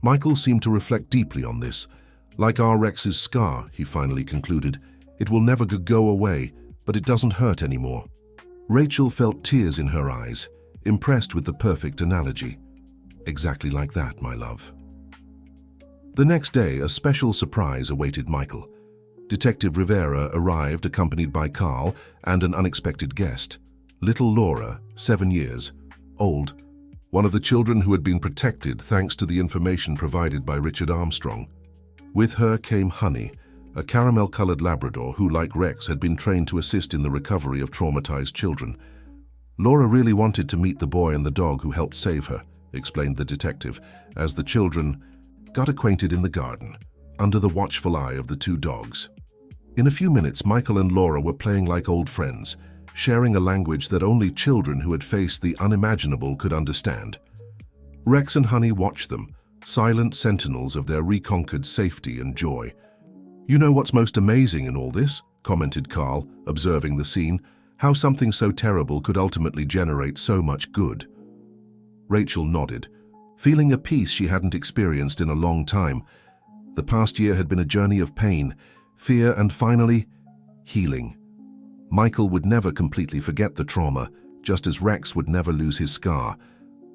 Michael seemed to reflect deeply on this. "Like our Rex's scar," he finally concluded. "It will never go away, but it doesn't hurt anymore." Rachel felt tears in her eyes, impressed with the perfect analogy. "Exactly like that, my love." The next day, a special surprise awaited Michael. Detective Rivera arrived accompanied by Carl and an unexpected guest, little Laura, 7 years old, one of the children who had been protected thanks to the information provided by Richard Armstrong. With her came Honey, a caramel-colored Labrador who, like Rex, had been trained to assist in the recovery of traumatized children. "Laura really wanted to meet the boy and the dog who helped save her," explained the detective, as the children got acquainted in the garden, under the watchful eye of the 2 dogs. In a few minutes, Michael and Laura were playing like old friends, sharing a language that only children who had faced the unimaginable could understand. Rex and Honey watched them, silent sentinels of their reconquered safety and joy. "You know what's most amazing in all this?" commented Carl, observing the scene. "How something so terrible could ultimately generate so much good." Rachel nodded, feeling a peace she hadn't experienced in a long time. The past year had been a journey of pain, fear, and finally, healing. Michael would never completely forget the trauma, just as Rex would never lose his scar,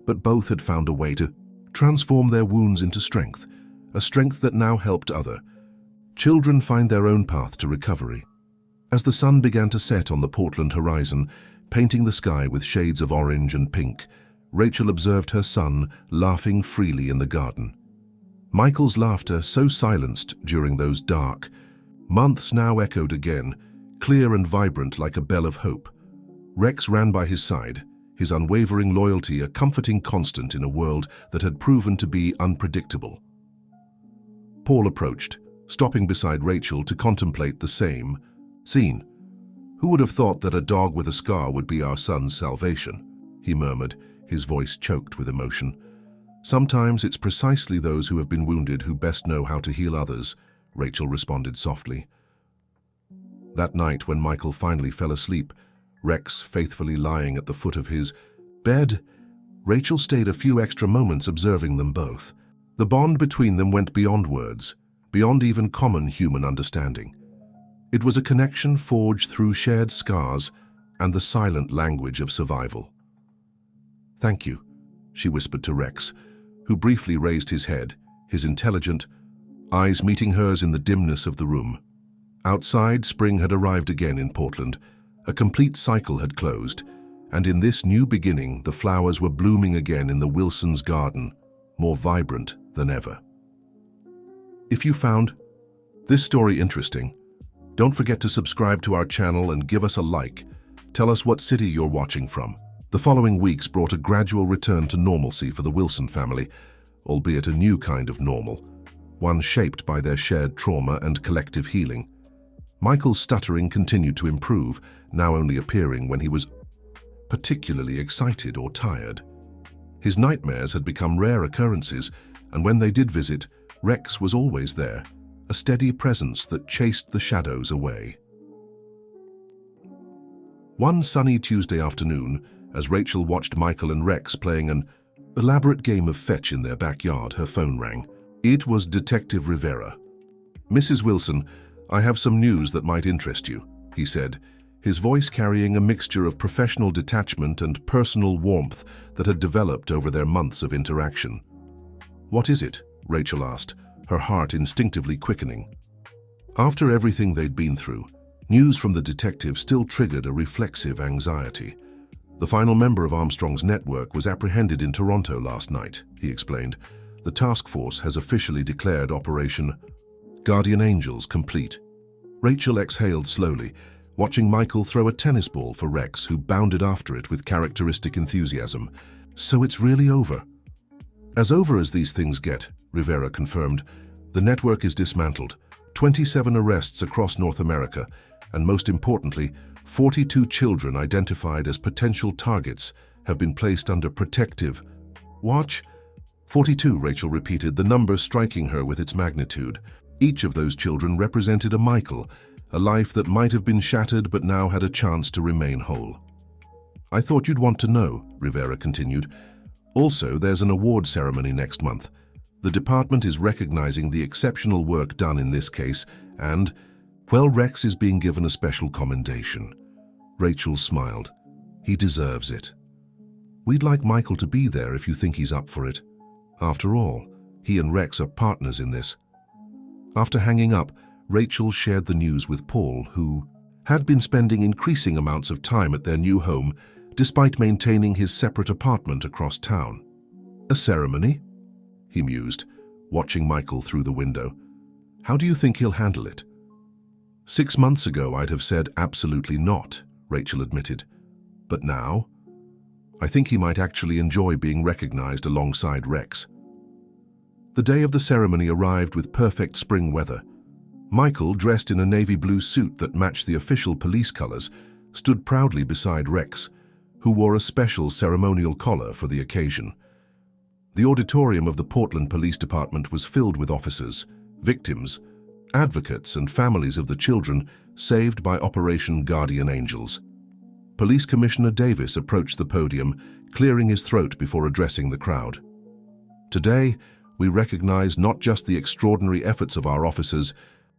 but both had found a way to transform their wounds into strength, a strength that now helped other children find their own path to recovery. As the sun began to set on the Portland horizon, painting the sky with shades of orange and pink, Rachel observed her son laughing freely in the garden. Michael's laughter, so silenced during those dark months, now echoed again, clear and vibrant like a bell of hope. Rex ran by his side, his unwavering loyalty a comforting constant in a world that had proven to be unpredictable. Paul approached, stopping beside Rachel to contemplate the same scene. "Who would have thought that a dog with a scar would be our son's salvation?" he murmured, his voice choked with emotion. "Sometimes it's precisely those who have been wounded who best know how to heal others," Rachel responded softly. That night, when Michael finally fell asleep, Rex faithfully lying at the foot of his bed, Rachel stayed a few extra moments observing them both. The bond between them went beyond words, beyond even common human understanding. It was a connection forged through shared scars and the silent language of survival. "Thank you," she whispered to Rex, who briefly raised his head, his intelligent eyes meeting hers in the dimness of the room. Outside, spring had arrived again in Portland. A complete cycle had closed, and in this new beginning, the flowers were blooming again in the Wilsons' garden, more vibrant than ever. If you found this story interesting, don't forget to subscribe to our channel and give us a like. Tell us what city you're watching from. The following weeks brought a gradual return to normalcy for the Wilson family, albeit a new kind of normal, one shaped by their shared trauma and collective healing. Michael's stuttering continued to improve, now only appearing when he was particularly excited or tired. His nightmares had become rare occurrences, and when they did visit, Rex was always there, a steady presence that chased the shadows away. One sunny Tuesday afternoon, as Rachel watched Michael and Rex playing an elaborate game of fetch in their backyard, her phone rang. It was Detective Rivera. "Mrs. Wilson, I have some news that might interest you," he said, his voice carrying a mixture of professional detachment and personal warmth that had developed over their months of interaction. "What is it?" Rachel asked, her heart instinctively quickening. After everything they'd been through, news from the detective still triggered a reflexive anxiety. "The final member of Armstrong's network was apprehended in Toronto last night," he explained. "The task force has officially declared Operation Guardian Angels complete." Rachel exhaled slowly, watching Michael throw a tennis ball for Rex, who bounded after it with characteristic enthusiasm. "So it's really over?" "As over as these things get," Rivera confirmed. "The network is dismantled. 27 arrests across North America, and most importantly, 42 children identified as potential targets have been placed under protective watch." 42, Rachel repeated, the number striking her with its magnitude. Each of those children represented a Michael, a life that might have been shattered but now had a chance to remain whole. "I thought you'd want to know," Rivera continued. "Also, there's an award ceremony next month. The department is recognizing the exceptional work done in this case, and, well, Rex is being given a special commendation." Rachel smiled. "He deserves it." "We'd like Michael to be there if you think he's up for it. After all, he and Rex are partners in this." After hanging up, Rachel shared the news with Paul, who had been spending increasing amounts of time at their new home despite maintaining his separate apartment across town. "A ceremony?" he mused, watching Michael through the window. "How do you think he'll handle it?" 6 months ago, I'd have said absolutely not," Rachel admitted. "But now, I think he might actually enjoy being recognized alongside Rex." The day of the ceremony arrived with perfect spring weather. Michael, dressed in a navy blue suit that matched the official police colors, stood proudly beside Rex, who wore a special ceremonial collar for the occasion. The auditorium of the Portland Police Department was filled with officers, victims, advocates, and families of the children saved by Operation Guardian Angels. Police Commissioner Davis approached the podium, clearing his throat before addressing the crowd. "Today, we recognize not just the extraordinary efforts of our officers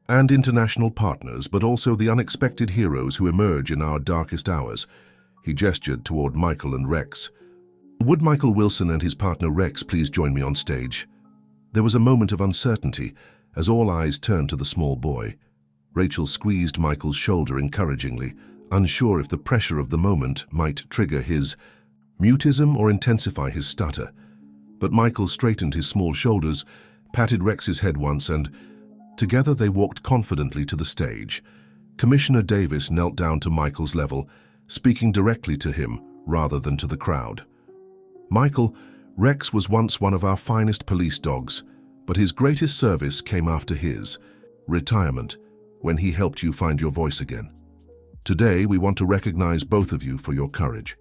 and international partners, but also the unexpected heroes who emerge in our darkest hours." He gestured toward Michael and Rex. "Would Michael Wilson and his partner Rex please join me on stage?" There was a moment of uncertainty as all eyes turned to the small boy. Rachel squeezed Michael's shoulder encouragingly, unsure if the pressure of the moment might trigger his mutism or intensify his stutter. But Michael straightened his small shoulders, patted Rex's head once, and together they walked confidently to the stage. Commissioner Davis knelt down to Michael's level, speaking directly to him rather than to the crowd. "Michael, Rex was once one of our finest police dogs, but his greatest service came after his retirement, when he helped you find your voice again. Today, we want to recognize both of you for your courage."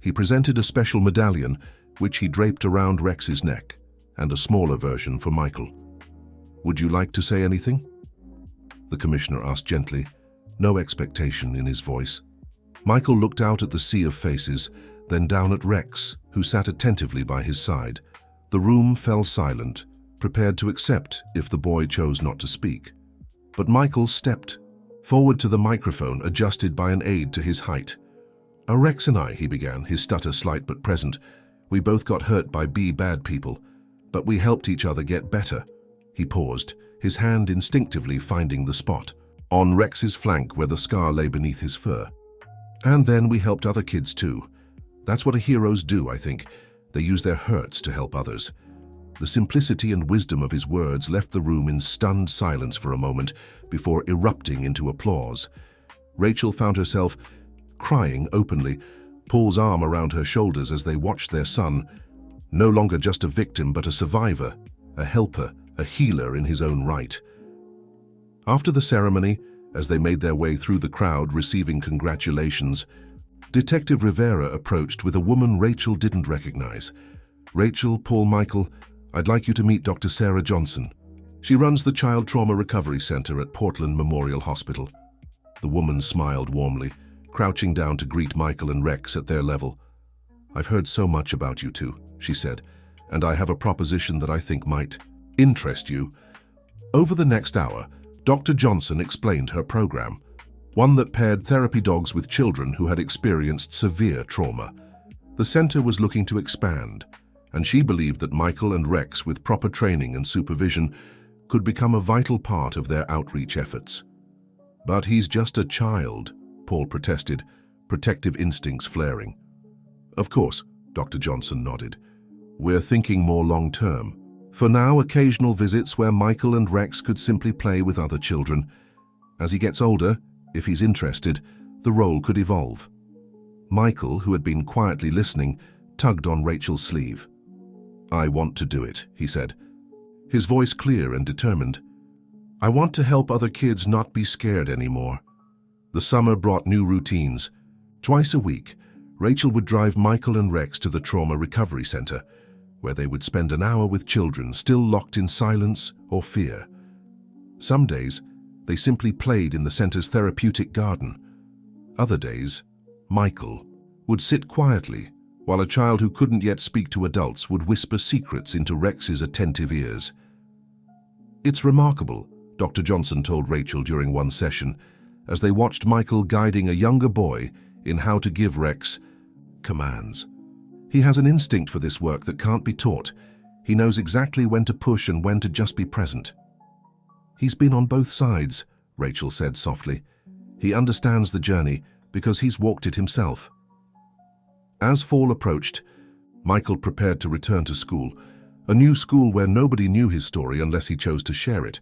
He presented a special medallion, which he draped around Rex's neck, and a smaller version for Michael. "Would you like to say anything?" the commissioner asked gently, no expectation in his voice. Michael looked out at the sea of faces, then down at Rex, who sat attentively by his side. The room fell silent, prepared to accept if the boy chose not to speak. But Michael stepped forward to the microphone adjusted by an aide to his height. "Rex and I," he began, his stutter slight but present, "we both got hurt by bad people, but we helped each other get better." He paused, his hand instinctively finding the spot on Rex's flank where the scar lay beneath his fur. "And then we helped other kids too. That's what heroes do, I think. They use their hurts to help others." The simplicity and wisdom of his words left the room in stunned silence for a moment before erupting into applause. Rachel found herself crying openly, Paul's arm around her shoulders as they watched their son, no longer just a victim but a survivor, a helper, a healer in his own right. After the ceremony, As they made their way through the crowd receiving congratulations, Detective Rivera approached with a woman Rachel didn't recognize. "Rachel, Paul, Michael, I'd like you to meet Dr. Sarah Johnson. She runs the Child Trauma Recovery Center at Portland Memorial Hospital." The woman smiled warmly, crouching down to greet Michael and Rex at their level. "I've heard so much about you two," she said, "and I have a proposition that I think might interest you." Over the next hour, Dr. Johnson explained her program, one that paired therapy dogs with children who had experienced severe trauma. The center was looking to expand, and she believed that Michael and Rex, with proper training and supervision, could become a vital part of their outreach efforts. "But he's just a child," Paul protested, protective instincts flaring. "Of course," Dr. Johnson nodded. "We're thinking more long-term. For now, occasional visits where Michael and Rex could simply play with other children. As he gets older, if he's interested, the role could evolve." Michael, who had been quietly listening, tugged on Rachel's sleeve. "I want to do it," he said, his voice clear and determined. "I want to help other kids not be scared anymore." The summer brought new routines. Twice a week, Rachel would drive Michael and Rex to the Trauma Recovery Center, where they would spend an hour with children still locked in silence or fear. Some days, they simply played in the center's therapeutic garden. Other days, Michael would sit quietly while a child who couldn't yet speak to adults would whisper secrets into Rex's attentive ears. "It's remarkable," Dr. Johnson told Rachel during one session, as they watched Michael guiding a younger boy in how to give Rex commands. "He has an instinct for this work that can't be taught. He knows exactly when to push and when to just be present." "He's been on both sides," Rachel said softly. "He understands the journey because he's walked it himself." As fall approached, Michael prepared to return to school, a new school where nobody knew his story unless he chose to share it.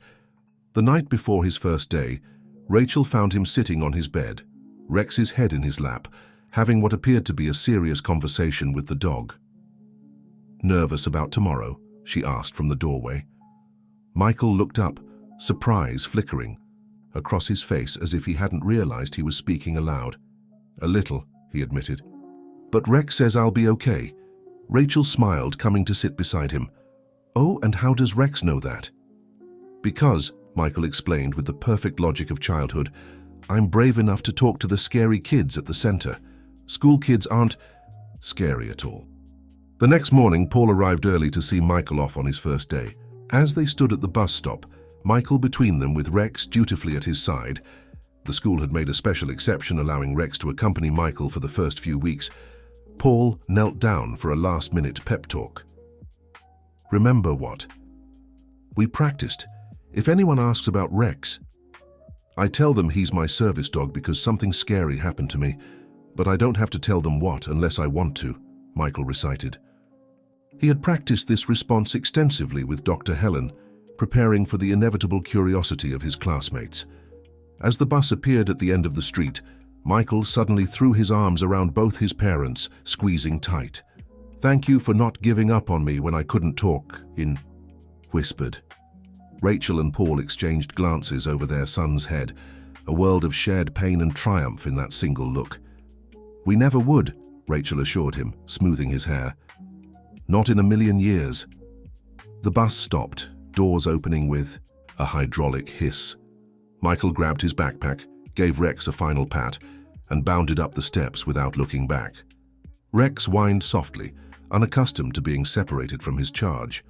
The night before his first day, Rachel found him sitting on his bed, Rex's head in his lap, having what appeared to be a serious conversation with the dog. "Nervous about tomorrow?" she asked from the doorway. Michael looked up, surprise flickering across his face as if he hadn't realized he was speaking aloud. "A little," he admitted. "But Rex says I'll be okay." Rachel smiled, coming to sit beside him. "Oh, and how does Rex know that?" "Because," Michael explained with the perfect logic of childhood, "I'm brave enough to talk to the scary kids at the center. School kids aren't scary at all." The next morning, Paul arrived early to see Michael off on his first day. As they stood at the bus stop, Michael between them with Rex dutifully at his side. The school had made a special exception, allowing Rex to accompany Michael for the first few weeks. Paul knelt down for a last-minute pep talk. "Remember what? We practiced. If anyone asks about Rex, I tell them he's my service dog because something scary happened to me, but I don't have to tell them what unless I want to," Michael recited. He had practiced this response extensively with Dr. Helen, preparing for the inevitable curiosity of his classmates. As the bus appeared at the end of the street, Michael suddenly threw his arms around both his parents, squeezing tight. "Thank you for not giving up on me when I couldn't talk," he whispered. Rachel and Paul exchanged glances over their son's head, a world of shared pain and triumph in that single look. "We never would," Rachel assured him, smoothing his hair. "Not in a million years." The bus stopped, doors opening with a hydraulic hiss. Michael grabbed his backpack, gave Rex a final pat, and bounded up the steps without looking back. Rex whined softly, unaccustomed to being separated from his charge.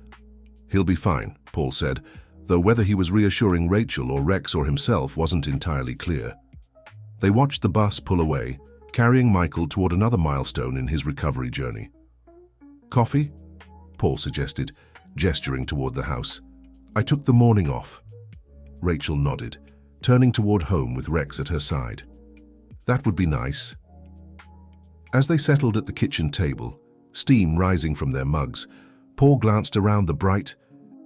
"He'll be fine," Paul said, though whether he was reassuring Rachel or Rex or himself wasn't entirely clear. They watched the bus pull away, carrying Michael toward another milestone in his recovery journey. "Coffee?" Paul suggested, gesturing toward the house. "I took the morning off." Rachel nodded, turning toward home with Rex at her side. "That would be nice." As they settled at the kitchen table, steam rising from their mugs, Paul glanced around the bright,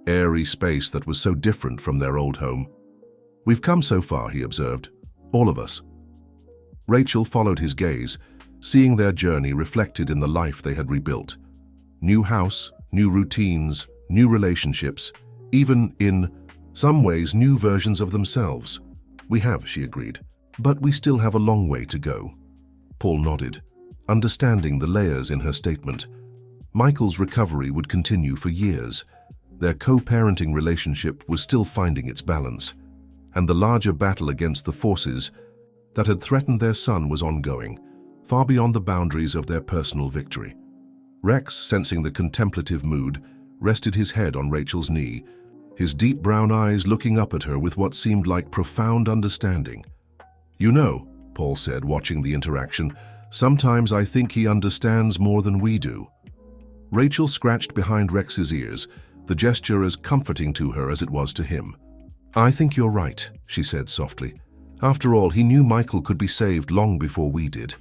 airy space that was so different from their old home. "We've come so far," he observed. "All of us." Rachel followed his gaze, seeing their journey reflected in the life they had rebuilt. New house, new routines, new relationships, even, in some ways, new versions of themselves. We have, she agreed. But we still have a long way to go. Paul nodded, understanding the layers in her statement. Michael's recovery would continue for years. Their co-parenting relationship was still finding its balance, and the larger battle against the forces that had threatened their son was ongoing, far beyond the boundaries of their personal victory. Rex, sensing the contemplative mood, rested his head on Rachel's knee, his deep brown eyes looking up at her with what seemed like profound understanding. "You know," Paul said, watching the interaction, "sometimes I think he understands more than we do." Rachel scratched behind Rex's ears, the gesture as comforting to her as it was to him. "I think you're right," she said softly. "After all, he knew Michael could be saved long before we did."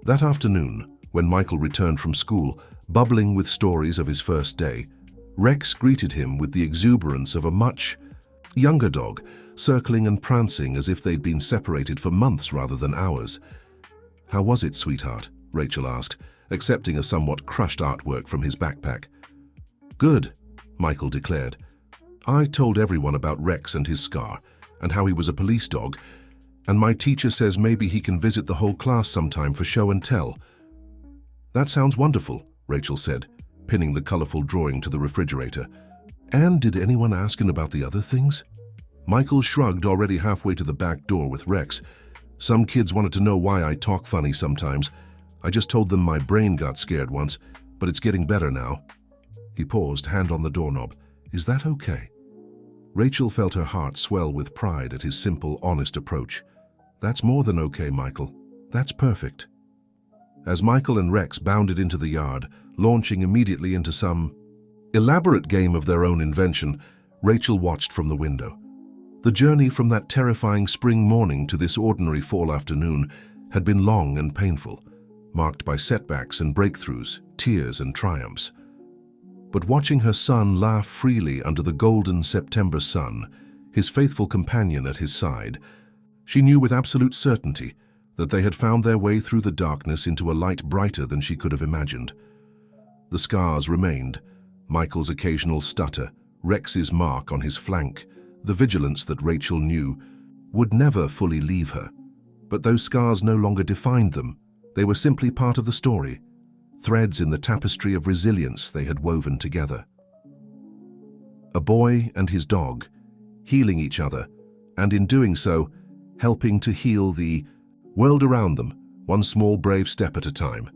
That afternoon, when Michael returned from school, bubbling with stories of his first day, Rex greeted him with the exuberance of a much younger dog, circling and prancing as if they'd been separated for months rather than hours. "How was it, sweetheart?" Rachel asked, accepting a somewhat crushed artwork from his backpack. "Good," Michael declared. "I told everyone about Rex and his scar, and how he was a police dog, and my teacher says maybe he can visit the whole class sometime for show and tell." "That sounds wonderful," Rachel said, pinning the colorful drawing to the refrigerator. "And did anyone ask him about the other things?" Michael shrugged, already halfway to the back door with Rex. "Some kids wanted to know why I talk funny sometimes. I just told them my brain got scared once, but it's getting better now." He paused, hand on the doorknob. "Is that okay?" Rachel felt her heart swell with pride at his simple, honest approach. "That's more than okay, Michael. That's perfect." As Michael and Rex bounded into the yard, launching immediately into some elaborate game of their own invention, Rachel watched from the window. The journey from that terrifying spring morning to this ordinary fall afternoon had been long and painful, marked by setbacks and breakthroughs, tears and triumphs. But watching her son laugh freely under the golden September sun, his faithful companion at his side, she knew with absolute certainty that they had found their way through the darkness into a light brighter than she could have imagined. The scars remained, Michael's occasional stutter, Rex's mark on his flank, the vigilance that Rachel knew would never fully leave her. But those scars no longer defined them. They were simply part of the story, threads in the tapestry of resilience they had woven together. A boy and his dog, healing each other, and in doing so, helping to heal the world around them, one small brave step at a time.